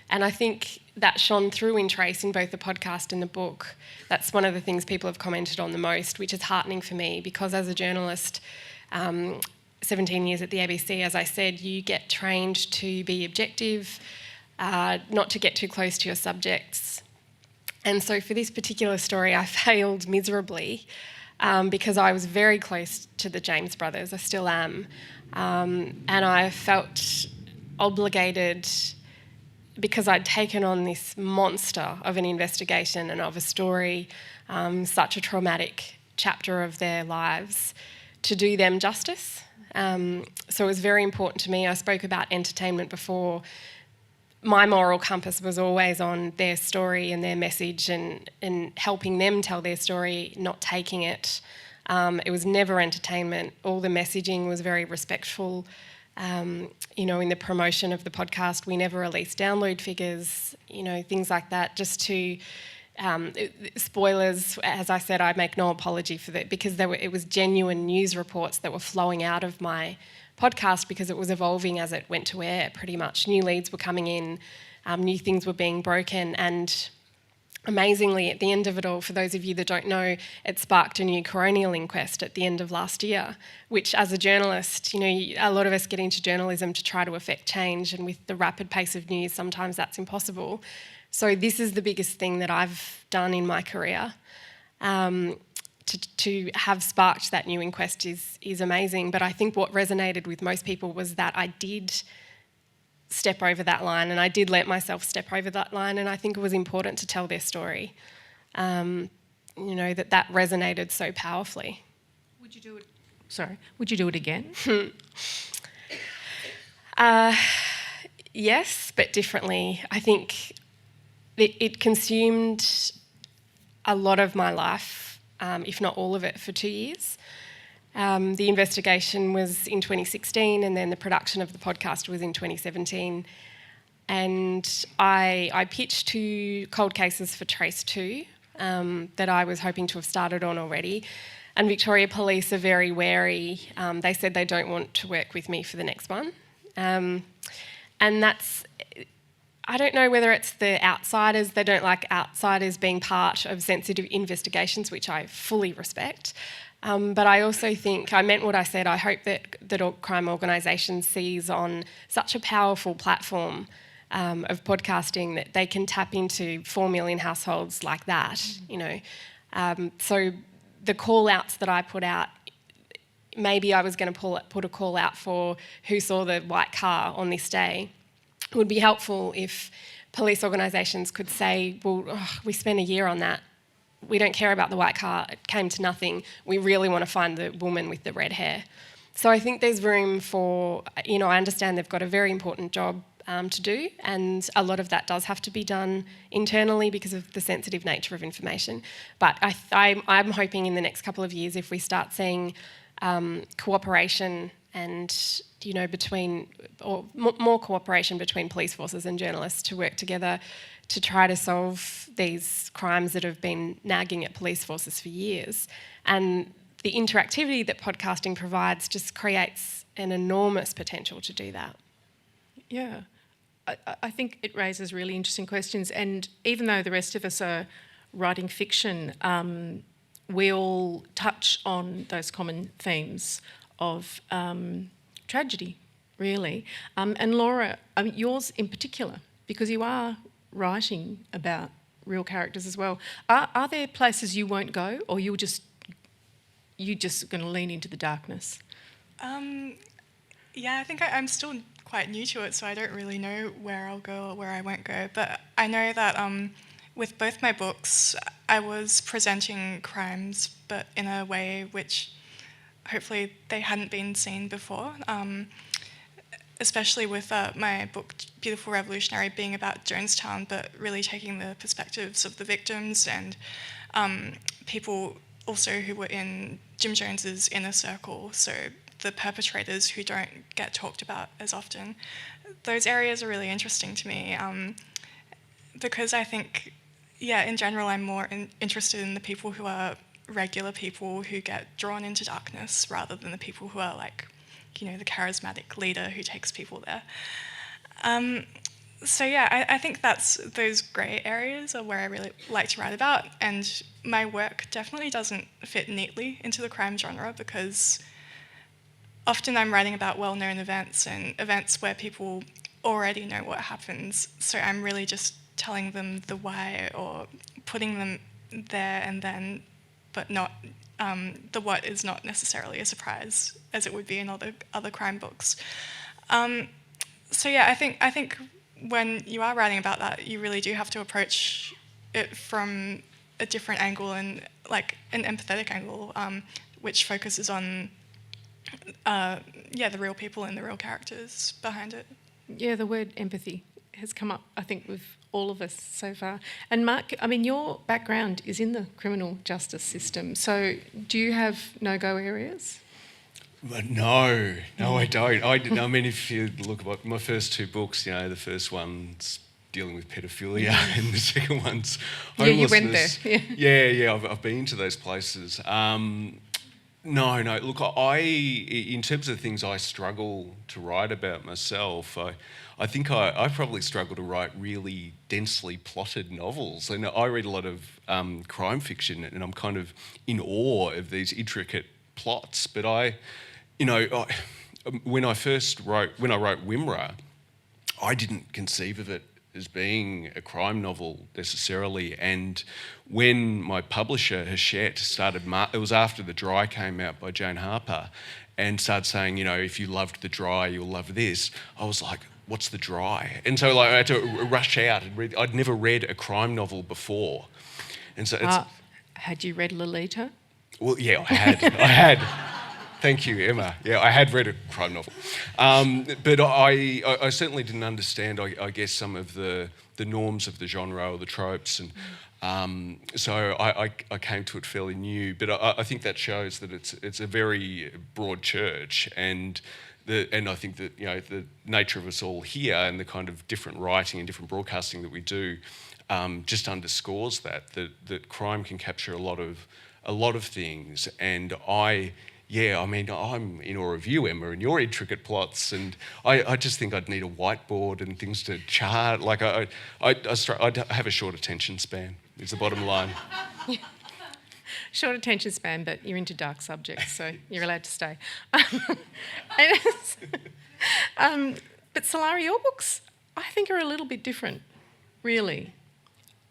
I think that shone through in Trace in both the podcast and the book. That's one of the things people have commented on the most, which is heartening for me, because as a journalist, 17 years at the ABC, as I said, you get trained to be objective, not to get too close to your subjects. And so for this particular story, I failed miserably because I was very close to the James brothers. I still am. And I felt obligated, because I'd taken on this monster of an investigation and of a story, such a traumatic chapter of their lives, to do them justice. So it was very important to me. I spoke about entertainment before. My moral compass was always on their story and their message, and helping them tell their story, not taking it. It was never entertainment. All the messaging was very respectful. In the promotion of the podcast, we never released download figures, things like that, just to... spoilers, as I said, I make no apology for that, because it was genuine news reports that were flowing out of my podcast, because it was evolving as it went to air, pretty much. New leads were coming in, new things were being broken, and amazingly, at the end of it all, for those of you that don't know, it sparked a new coronial inquest at the end of last year, which as a journalist, a lot of us get into journalism to try to affect change, and with the rapid pace of news, sometimes that's impossible. So this is the biggest thing that I've done in my career. To have sparked that new inquest is amazing. But I think what resonated with most people was that I did step over that line, and I did let myself step over that line, and I think it was important to tell their story. That resonated so powerfully. Would you do it? Sorry. Would you do it again? Yes, but differently. I think it consumed a lot of my life, if not all of it, for 2 years. The investigation was in 2016, and then the production of the podcast was in 2017. And I pitched 2 cold cases for Trace 2 that I was hoping to have started on already. And Victoria Police are very wary. They said they don't want to work with me for the next one. And that's... I don't know whether it's the outsiders. They don't like outsiders being part of sensitive investigations, which I fully respect. But I also think, I meant what I said, I hope that all crime organisations seize on such a powerful platform of podcasting that they can tap into 4 million households like that, So the call-outs that I put out, maybe I was going to put a call-out for who saw the white car on this day. It would be helpful if police organisations could say, well, we spent a year on that. We don't care about the white car. It came to nothing. We really want to find the woman with the red hair. So I think there's room for, I understand they've got a very important job to do, and a lot of that does have to be done internally because of the sensitive nature of information. But I'm hoping in the next couple of years, if we start seeing cooperation and more cooperation between police forces and journalists to work together to try to solve these crimes that have been nagging at police forces for years. And the interactivity that podcasting provides just creates an enormous potential to do that. Yeah. I think it raises really interesting questions, and even though the rest of us are writing fiction, we all touch on those common themes of tragedy, really. And Laura, yours in particular, because you are writing about real characters as well. Are there places you won't go, or you're just going to lean into the darkness? Yeah, I think I'm still quite new to it, so I don't really know where I'll go or where I won't go. But I know that with both my books, I was presenting crimes, but in a way which hopefully they hadn't been seen before. Especially with my book, Beautiful Revolutionary, being about Jonestown, but really taking the perspectives of the victims and people also who were in Jim Jones's inner circle, so the perpetrators who don't get talked about as often. Those areas are really interesting to me because I think, in general, I'm more interested in the people who are regular people who get drawn into darkness rather than the people who are like, the charismatic leader who takes people there. I think that's those grey areas are where I really like to write about, and my work definitely doesn't fit neatly into the crime genre because often I'm writing about well-known events and events where people already know what happens, so I'm really just telling them the why or putting them there and then, but not the what is not necessarily a surprise as it would be in other crime books. I think when you are writing about that, you really do have to approach it from a different angle and like an empathetic angle, which focuses on the real people and the real characters behind it. Yeah, the word empathy has come up, I think, with all of us so far. And Mark, your background is in the criminal justice system, so do you have no-go areas? No, I don't. If you look at my first two books, the first one's dealing with pedophilia and the second one's homelessness. Yeah, you went there. Yeah, I've been to those places. No, look, in terms of things I struggle to write about myself, I think I probably struggle to write really densely plotted novels. And I read a lot of crime fiction, and I'm kind of in awe of these intricate plots. But when I wrote Wimmera, I didn't conceive of it as being a crime novel necessarily. And when my publisher, Hachette, it was after The Dry came out by Jane Harper, and started saying, if you loved The Dry, you'll love this. I was like, what's The Dry? And so I had to rush out and read. I'd never read a crime novel before. And so had you read Lolita? Well, yeah, I had. Thank you, Emma. Yeah, I had read a crime novel. But I certainly didn't understand, I guess, some of the norms of the genre or the tropes. And so I came to it fairly new. But I think that shows that it's a very broad church. And I think that, the nature of us all here and the kind of different writing and different broadcasting that we do just underscores that crime can capture a lot of things. And I'm in awe of you, Emma, and your intricate plots, and I just think I'd need a whiteboard and things to chart. Like I have a short attention span, is the bottom line. Short attention span, but you're into dark subjects, so you're allowed to stay. But Sulari, your books, I think, are a little bit different, really,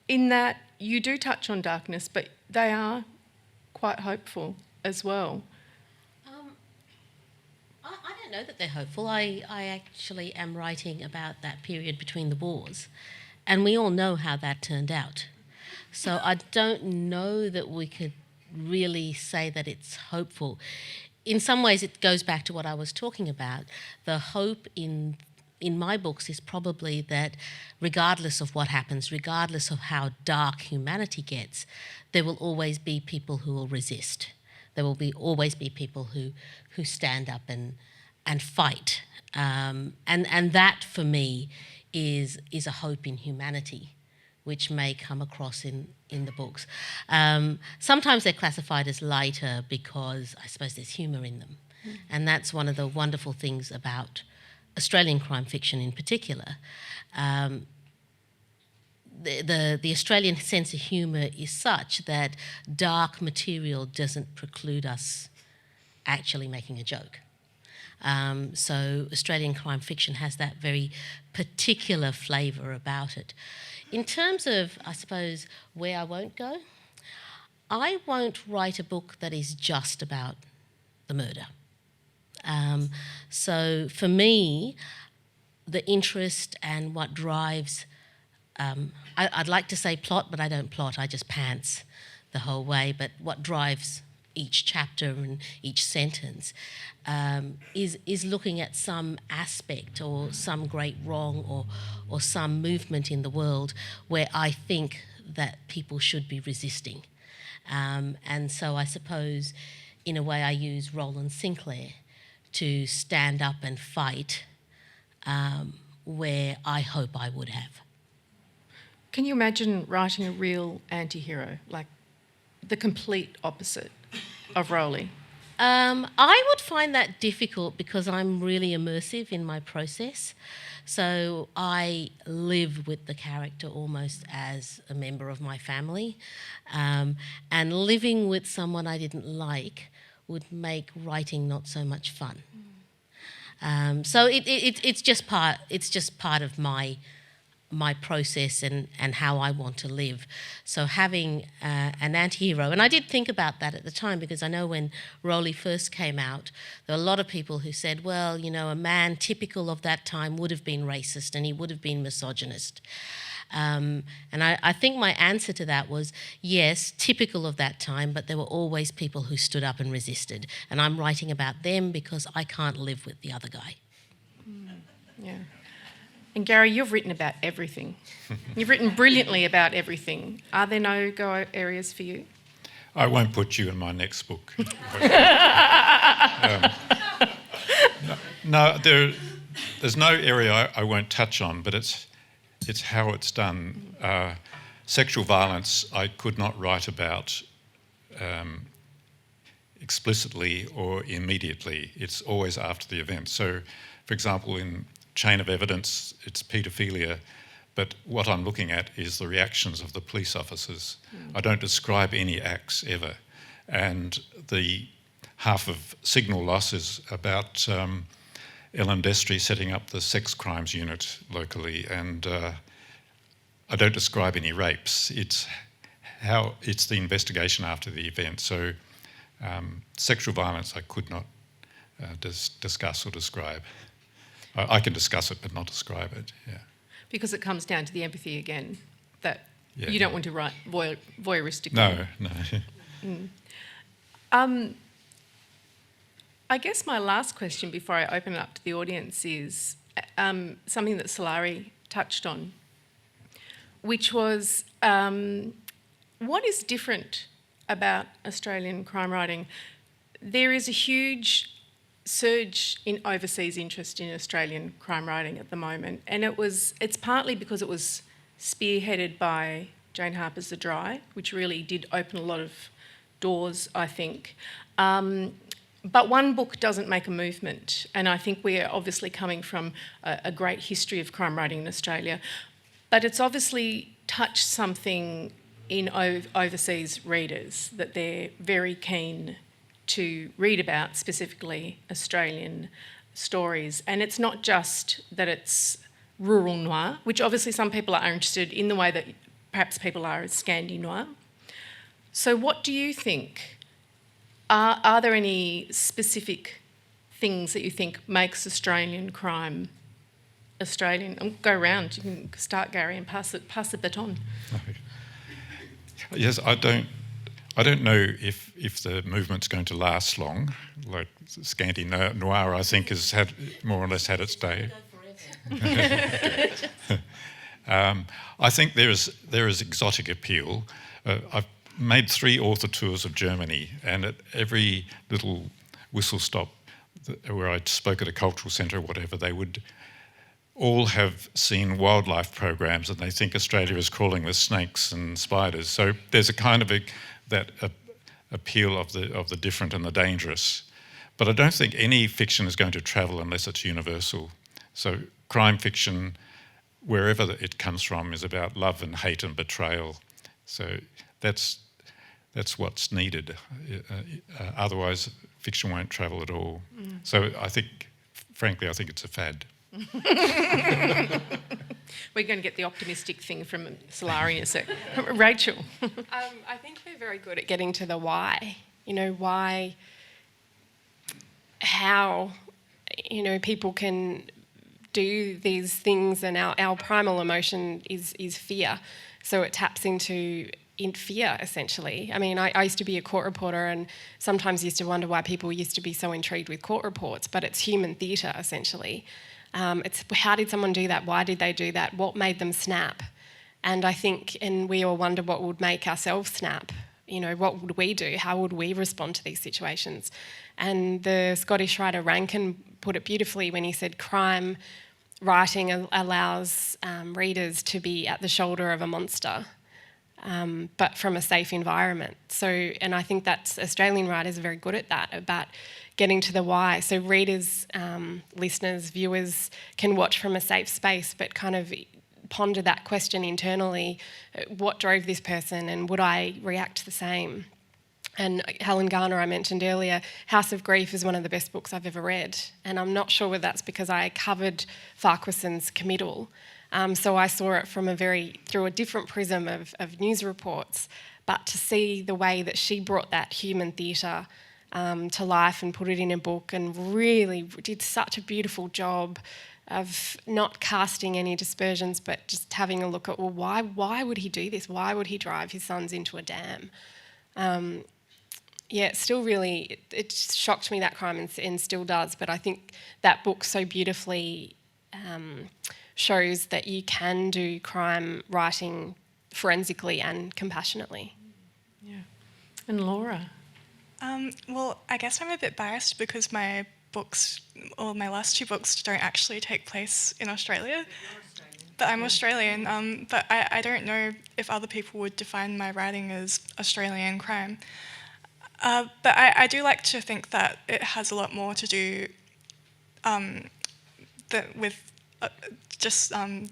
in that you do touch on darkness, but they are quite hopeful as well. I don't know that they're hopeful. I actually am writing about that period between the wars, and we all know how that turned out. So I don't know that we could really say that it's hopeful. In some ways, it goes back to what I was talking about. The hope in my books is probably that regardless of what happens, regardless of how dark humanity gets, there will always be people who will resist. There will always be people who stand up and fight. And that, for me, is a hope in humanity, which may come across in the books. Sometimes they're classified as lighter because I suppose there's humour in them. And that's one of the wonderful things about Australian crime fiction in particular, the Australian sense of humour is such that dark material doesn't preclude us actually making a joke. So Australian crime fiction has that very particular flavour about it. In terms of, I suppose, where I won't go, I won't write a book that is just about the murder. So for me, the interest and what drives, I'd like to say plot, but I don't plot, I just pants the whole way. But what drives each chapter and each sentence is looking at some aspect or some great wrong or some movement in the world where I think that people should be resisting. And so I suppose, in a way, I use Roland Sinclair to stand up and fight where I hope I would have. Can you imagine writing a real anti-hero, like the complete opposite of Rowley? I would find that difficult because I'm really immersive in my process. So I live with the character almost as a member of my family. And living with someone I didn't like would make writing not so much fun. So it's just part of my process and how I want to live. So having an anti-hero, and I did think about that at the time because I know when Rowley first came out, there were a lot of people who said, well, you know, a man typical of that time would have been racist and he would have been misogynist. And I think my answer to that was, yes, typical of that time, but there were always people who stood up and resisted. And I'm writing about them because I can't live with the other guy. Yeah. And Garry, you've written about everything. You've written brilliantly about everything. Are there no-go areas for you? I won't put you in my next book. There's no area I won't touch on, but it's how it's done. Sexual violence I could not write about explicitly or immediately. It's always after the event. So, for example, in Chain of Evidence, it's paedophilia, but what I'm looking at is the reactions of the police officers. I don't describe any acts ever. And the half of Signal Loss is about Ellen Destry setting up the sex crimes unit locally, and I don't describe any rapes. It's the investigation after the event. So sexual violence I could not discuss or describe. I can discuss it but not describe it, yeah. Because it comes down to the empathy again, that you don't want to write voyeuristically. No. I guess my last question before I open it up to the audience is something that Sulari touched on, which was what is different about Australian crime writing? There is a huge surge in overseas interest in Australian crime writing at the moment, and it's partly because it was spearheaded by Jane Harper's The Dry, which really did open a lot of doors, I think. But one book doesn't make a movement, and I think we're obviously coming from a great history of crime writing in Australia, but it's obviously touched something in overseas readers that they're very keen to read about, specifically Australian stories. And it's not just that it's rural noir, which obviously some people are interested in the way that perhaps people are as Scandi noir. So what do you think? Are there any specific things that you think makes Australian crime Australian? I'll go around. You can start, Garry, and pass the baton. Yes, I don't know if the movement's going to last long. Like Scandi noir, I think, has had more or less had its day. I think there is exotic appeal. I've made 3 author tours of Germany, and at every little whistle stop where I spoke at a cultural centre or whatever, they would all have seen wildlife programs, and they think Australia is crawling with snakes and spiders. So there's a kind of that appeal of the different and the dangerous. But I don't think any fiction is going to travel unless it's universal. So crime fiction, wherever it comes from, is about love and hate and betrayal. So that's what's needed. Otherwise, fiction won't travel at all. So I think, frankly, I think it's a fad. We're going to get the optimistic thing from Sulari in a sec. Rachel. I think we're very good at getting to the why. Why, how, people can do these things, and our primal emotion is fear. So it taps into fear, essentially. I mean, I used to be a court reporter and sometimes used to wonder why people used to be so intrigued with court reports, but it's human theatre, essentially. It's how did someone do that? Why did they do that? What made them snap? And I think, and we all wonder what would make ourselves snap. What would we do? How would we respond to these situations? And the Scottish writer Rankin put it beautifully when he said crime writing allows readers to be at the shoulder of a monster, but from a safe environment. So, and I think that's Australian writers are very good at that, about getting to the why. So readers, listeners, viewers can watch from a safe space, but kind of ponder that question internally: what drove this person, and would I react the same? And Helen Garner, I mentioned earlier, House of Grief is one of the best books I've ever read. And I'm not sure whether that's because I covered Farquharson's committal. So I saw it from through a different prism of news reports. But to see the way that she brought that human theatre to life and put it in a book, and really did such a beautiful job of not casting any dispersions, but just having a look at, well, why would he do this? Why would he drive his sons into a dam? It still really, it shocked me, that crime, and still does. But I think that book so beautifully shows that you can do crime writing forensically and compassionately. Yeah. And Laura? Well, I guess I'm a bit biased because my books, or my last two books, don't actually take place in Australia. But I'm Australian, but I don't know if other people would define my writing as Australian crime. But I do like to think that it has a lot more to do with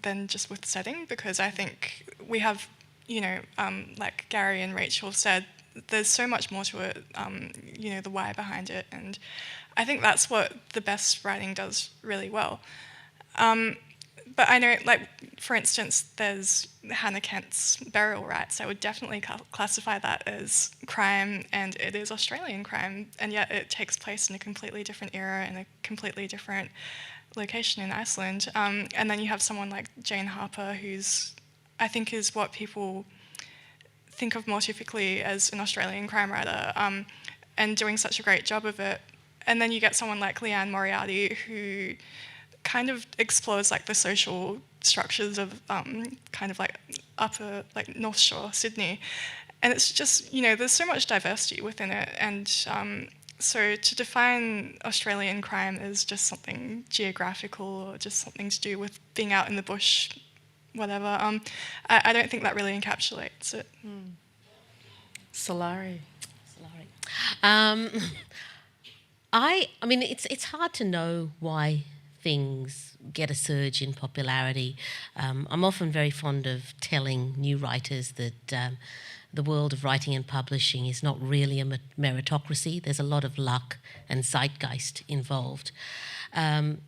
than just with setting, because I think we have, like Garry and Rachael said, there's so much more to it, the why behind it, and I think that's what the best writing does really well. But I know, like, for instance, there's Hannah Kent's Burial Rights. I would definitely classify that as crime, and it is Australian crime, and yet it takes place in a completely different era, in a completely different location in Iceland. And then you have someone like Jane Harper, who's, I think, is what people think of more typically as an Australian crime writer, and doing such a great job of it. And then you get someone like Liane Moriarty, who kind of explores like the social structures of kind of like upper, like North Shore, Sydney. And it's just, there's so much diversity within it. And so to define Australian crime as just something geographical or just something to do with being out in the bush, whatever, I don't think that really encapsulates it. Sulari. I mean, it's hard to know why things get a surge in popularity. I'm often very fond of telling new writers that the world of writing and publishing is not really a meritocracy. There's a lot of luck and zeitgeist involved.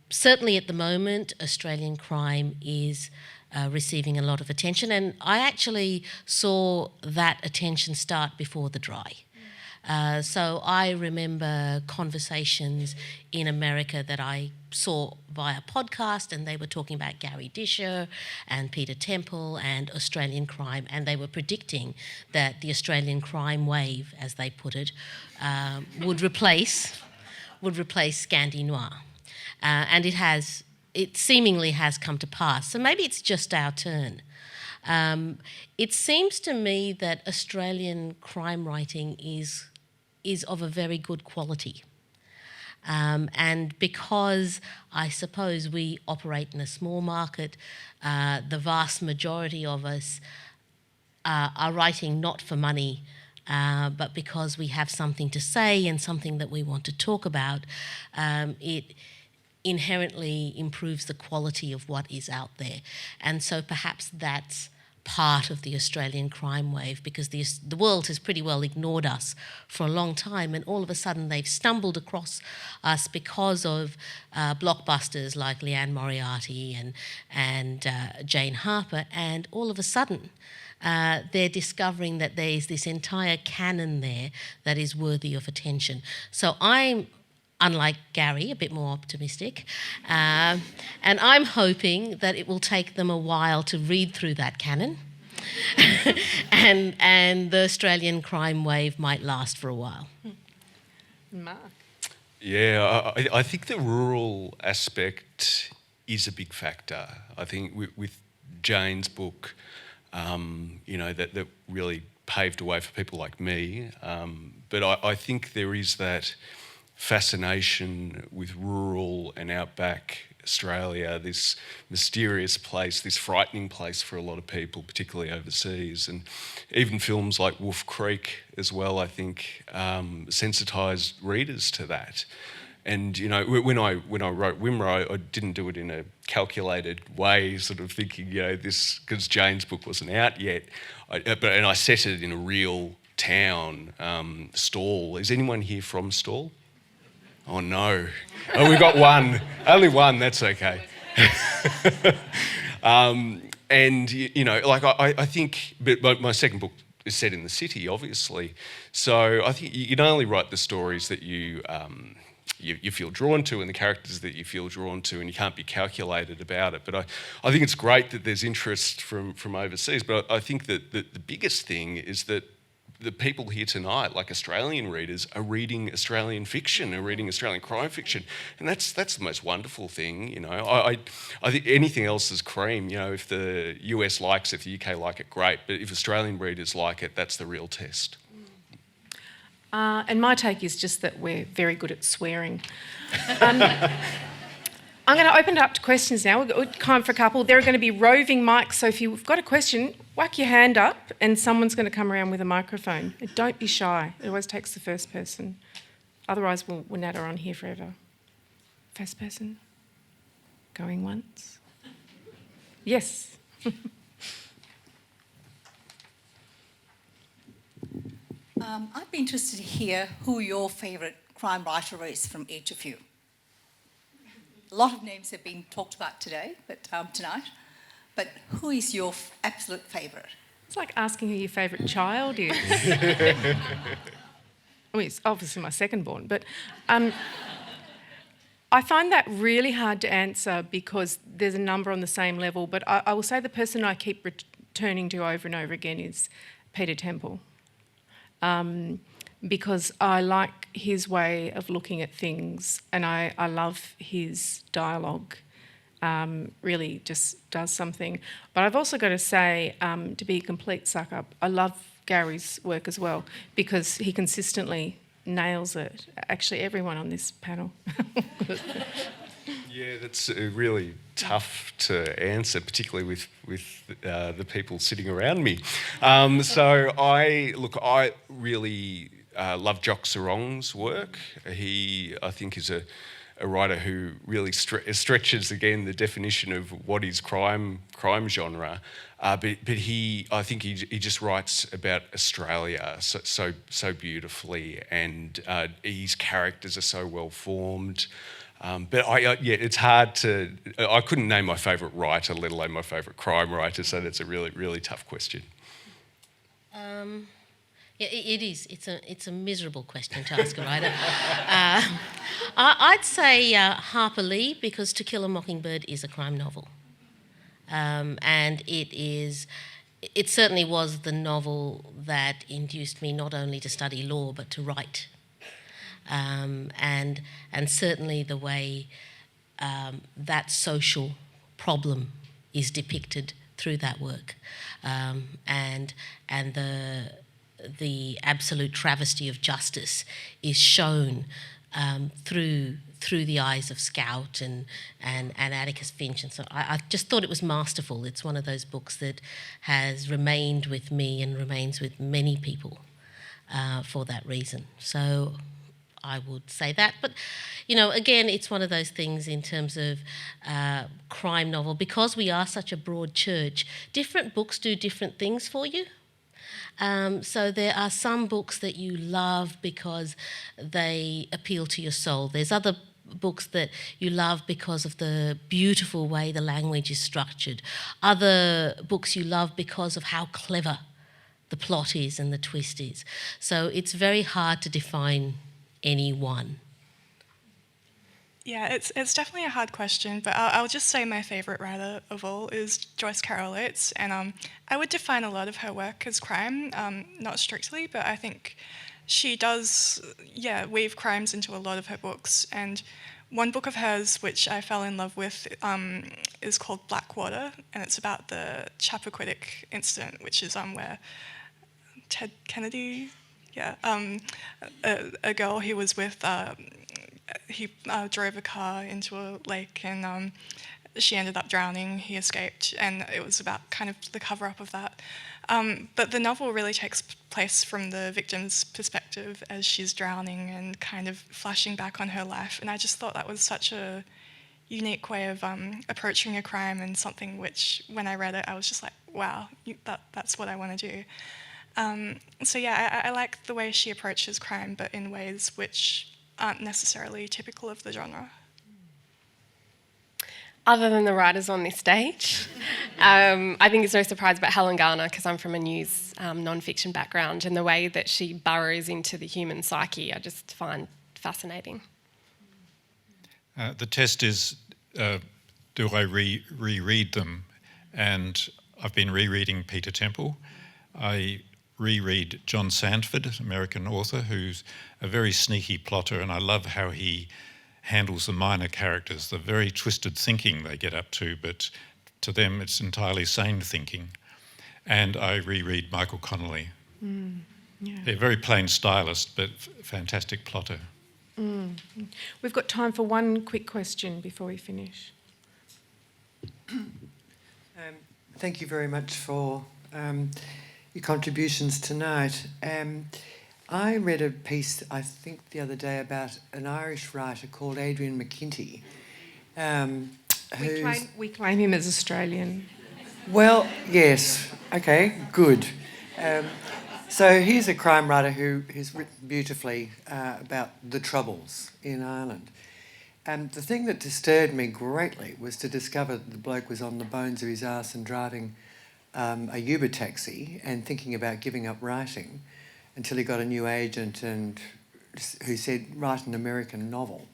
Certainly at the moment, Australian crime is receiving a lot of attention, and I actually saw that attention start before The Dry. So I remember conversations in America that I saw via podcast, and they were talking about Garry Disher and Peter Temple and Australian crime, and they were predicting that the Australian crime wave, as they put it, would replace Scandi noir, and it seemingly has come to pass. So maybe it's just our turn. It seems to me that Australian crime writing is of a very good quality. And because I suppose we operate in a small market, the vast majority of us are writing not for money, but because we have something to say and something that we want to talk about. inherently improves the quality of what is out there. And so perhaps that's part of the Australian crime wave, because the world has pretty well ignored us for a long time, and all of a sudden they've stumbled across us because of blockbusters like Liane Moriarty and Jane Harper, and all of a sudden they're discovering that there's this entire canon there that is worthy of attention. So I'm, unlike Garry, a bit more optimistic, and I'm hoping that it will take them a while to read through that canon and the Australian crime wave might last for a while. Mark? Yeah, I think the rural aspect is a big factor. I think with Jane's book, that really paved the way for people like me. But I think there is that fascination with rural and outback Australia, this mysterious place, this frightening place for a lot of people, particularly overseas. And even films like Wolf Creek as well, I think, sensitised readers to that. And, when I wrote Wimmera, I didn't do it in a calculated way, sort of thinking, this, because Jane's book wasn't out yet. And I set it in a real town, Stawell. Is anyone here from Stawell? Oh, no. Oh, we've got one. Only one, that's okay. I think, but my second book is set in the city, obviously. So I think you can only write the stories that you feel drawn to and the characters that you feel drawn to, and you can't be calculated about it. But I think it's great that there's interest from overseas, but I think that the biggest thing is that the people here tonight, like Australian readers, are reading Australian fiction, are reading Australian crime fiction, and that's the most wonderful thing. I think anything else is cream. If the US likes it, if the UK like it, great. But if Australian readers like it, that's the real test. And my take is just that we're very good at swearing. I'm going to open it up to questions now. We've got time for a couple. There are going to be roving mics, so if you've got a question, whack your hand up and someone's going to come around with a microphone. And don't be shy. It always takes the first person. Otherwise, we'll natter on here forever. First person? Going once? Yes. I'd be interested to hear who your favourite crime writer is from each of you. A lot of names have been talked about today, tonight. But who is your absolute favourite? It's like asking who your favourite child is. I mean, it's obviously my second born, but I find that really hard to answer because there's a number on the same level. But I will say the person I keep returning to over and over again is Peter Temple. Because I like his way of looking at things, and I love his dialogue. Really just does something. But I've also got to say, to be a complete suck-up, I love Garry's work as well, because he consistently nails it. Actually, everyone on this panel. Yeah, that's really tough to answer, particularly with the people sitting around me. So I really love Jock Sarong's work. He, I think, is a writer who really stretches again the definition of what is crime genre. But I think he just writes about Australia so beautifully, and his characters are so well formed. But it's hard to. I couldn't name my favourite writer, let alone my favourite crime writer. So that's a really, really tough question. Yeah, it is. It's a miserable question to ask a writer. I'd say Harper Lee, because To Kill a Mockingbird is a crime novel, and it certainly was the novel that induced me not only to study law but to write. And certainly the way that social problem is depicted through that work, and the absolute travesty of justice is shown through the eyes of Scout and Atticus Finch, and so I just thought it was masterful. It's one of those books that has remained with me and remains with many people for that reason. So I would say that. But, again, it's one of those things in terms of crime novel. Because we are such a broad church, different books do different things for you. So there are some books that you love because they appeal to your soul. There's other books that you love because of the beautiful way the language is structured. Other books you love because of how clever the plot is and the twist is. So it's very hard to define any one. Yeah, it's definitely a hard question, but I'll just say my favourite writer of all is Joyce Carol Oates, and I would define a lot of her work as crime, not strictly, but I think she does, weave crimes into a lot of her books. And one book of hers, which I fell in love with, is called Blackwater, and it's about the Chappaquiddick incident, which is where Ted Kennedy, a girl he was with, he drove a car into a lake and she ended up drowning. He escaped, and it was about kind of the cover-up of that. But the novel really takes place from the victim's perspective as she's drowning and kind of flashing back on her life. And I just thought that was such a unique way of approaching a crime, and something which, when I read it, I was just like, wow, that's what I want to do. I like the way she approaches crime, but in ways which aren't necessarily typical of the genre. Other than the writers on this stage, I think it's no surprise about Helen Garner, because I'm from a news non-fiction background, and the way that she burrows into the human psyche I just find fascinating. The test is, do I reread them? And I've been rereading Peter Temple. I reread John Sandford, American author, who's a very sneaky plotter, and I love how he handles the minor characters, the very twisted thinking they get up to, but to them it's entirely sane thinking. And I reread Michael Connolly. They're very plain stylist, but fantastic plotter. We've got time for one quick question before we finish. Thank you very much for your contributions tonight. I read a piece, I think the other day, about an Irish writer called Adrian McKinty. We claim him as Australian. Well, yes. Okay, good. So he's a crime writer who has written beautifully about the Troubles in Ireland. And the thing that disturbed me greatly was to discover that the bloke was on the bones of his arse and driving a Uber taxi and thinking about giving up writing until he got a new agent and who said, write an American novel.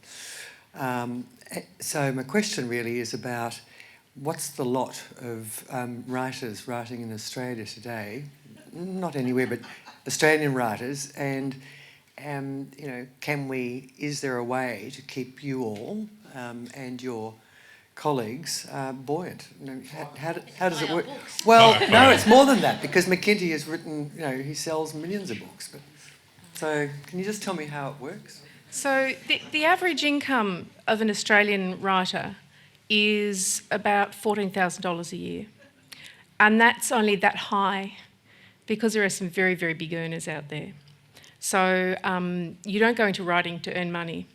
So my question really is about what's the lot of writers writing in Australia today, not anywhere, but Australian writers, and is there a way to keep you all and your colleagues buoyant? How does it work? Well, no, it's more than that, because McKinty has written, he sells millions of books. So can you just tell me how it works? So the average income of an Australian writer is about $14,000 a year. And that's only that high because there are some very, very big earners out there. So you don't go into writing to earn money.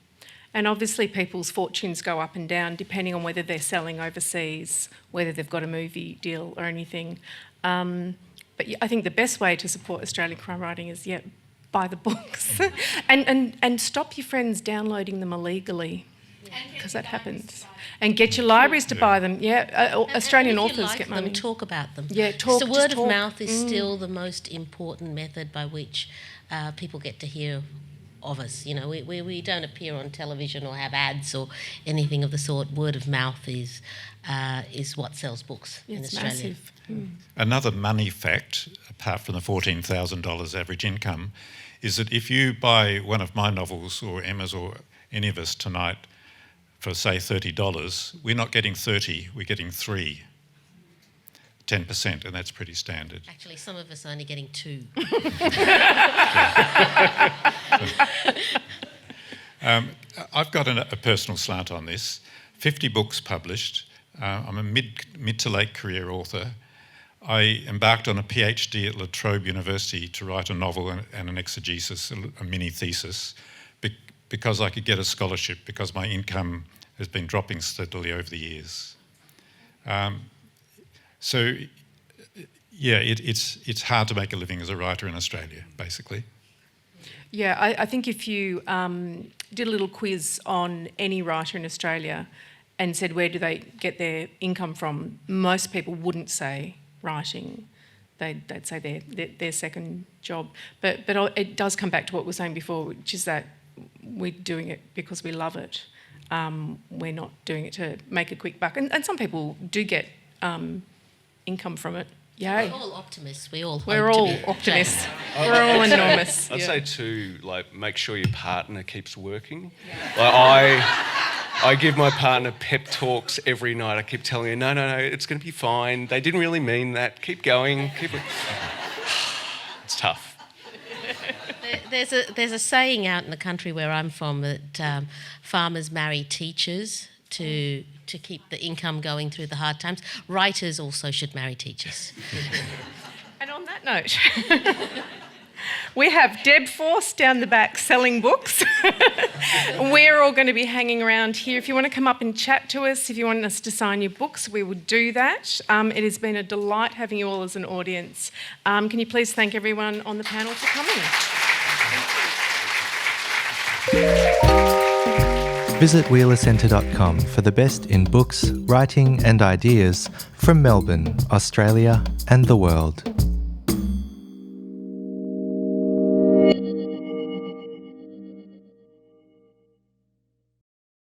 And obviously people's fortunes go up and down depending on whether they're selling overseas, whether they've got a movie deal or anything. But I think the best way to support Australian crime writing is, buy the books and stop your friends downloading them illegally, because that happens. And get your libraries to buy them. Australian authors get money. Talk about them. Talk. So word of mouth is still the most important method by which people get to hear of us. We don't appear on television or have ads or anything of the sort. Word of mouth is what sells books in Australia. Massive. Another money fact, apart from the $14,000 average income, is that if you buy one of my novels or Emma's or any of us tonight for, say, $30, we're not getting 30, we're getting 3. 10%, and that's pretty standard. Actually, some of us are only getting 2. I've got a personal slant on this. 50 books published. I'm a mid to late career author. I embarked on a PhD at La Trobe University to write a novel and an exegesis, a mini thesis, because I could get a scholarship because my income has been dropping steadily over the years. It's hard to make a living as a writer in Australia, basically. Yeah, I think if you did a little quiz on any writer in Australia and said where do they get their income from, most people wouldn't say writing. They'd say their second job. But it does come back to what we were saying before, which is that we're doing it because we love it. We're not doing it to make a quick buck. And some people do get income from it. Yay. We're all optimists. We're all optimists. We're all enormous. I'd say too, like, make sure your partner keeps working. Like, I give my partner pep talks every night. I keep telling her, no, it's going to be fine. They didn't really mean that. Keep going. It's tough. There's a saying out in the country where I'm from that farmers marry teachers to keep the income going through the hard times. Writers also should marry teachers. And on that note, we have Deb Force down the back selling books. We're all going to be hanging around here. If you want to come up and chat to us, if you want us to sign your books, we will do that. It has been a delight having you all as an audience. Can you please thank everyone on the panel for coming? Thank you. Visit wheelercentre.com for the best in books, writing and ideas from Melbourne, Australia and the world.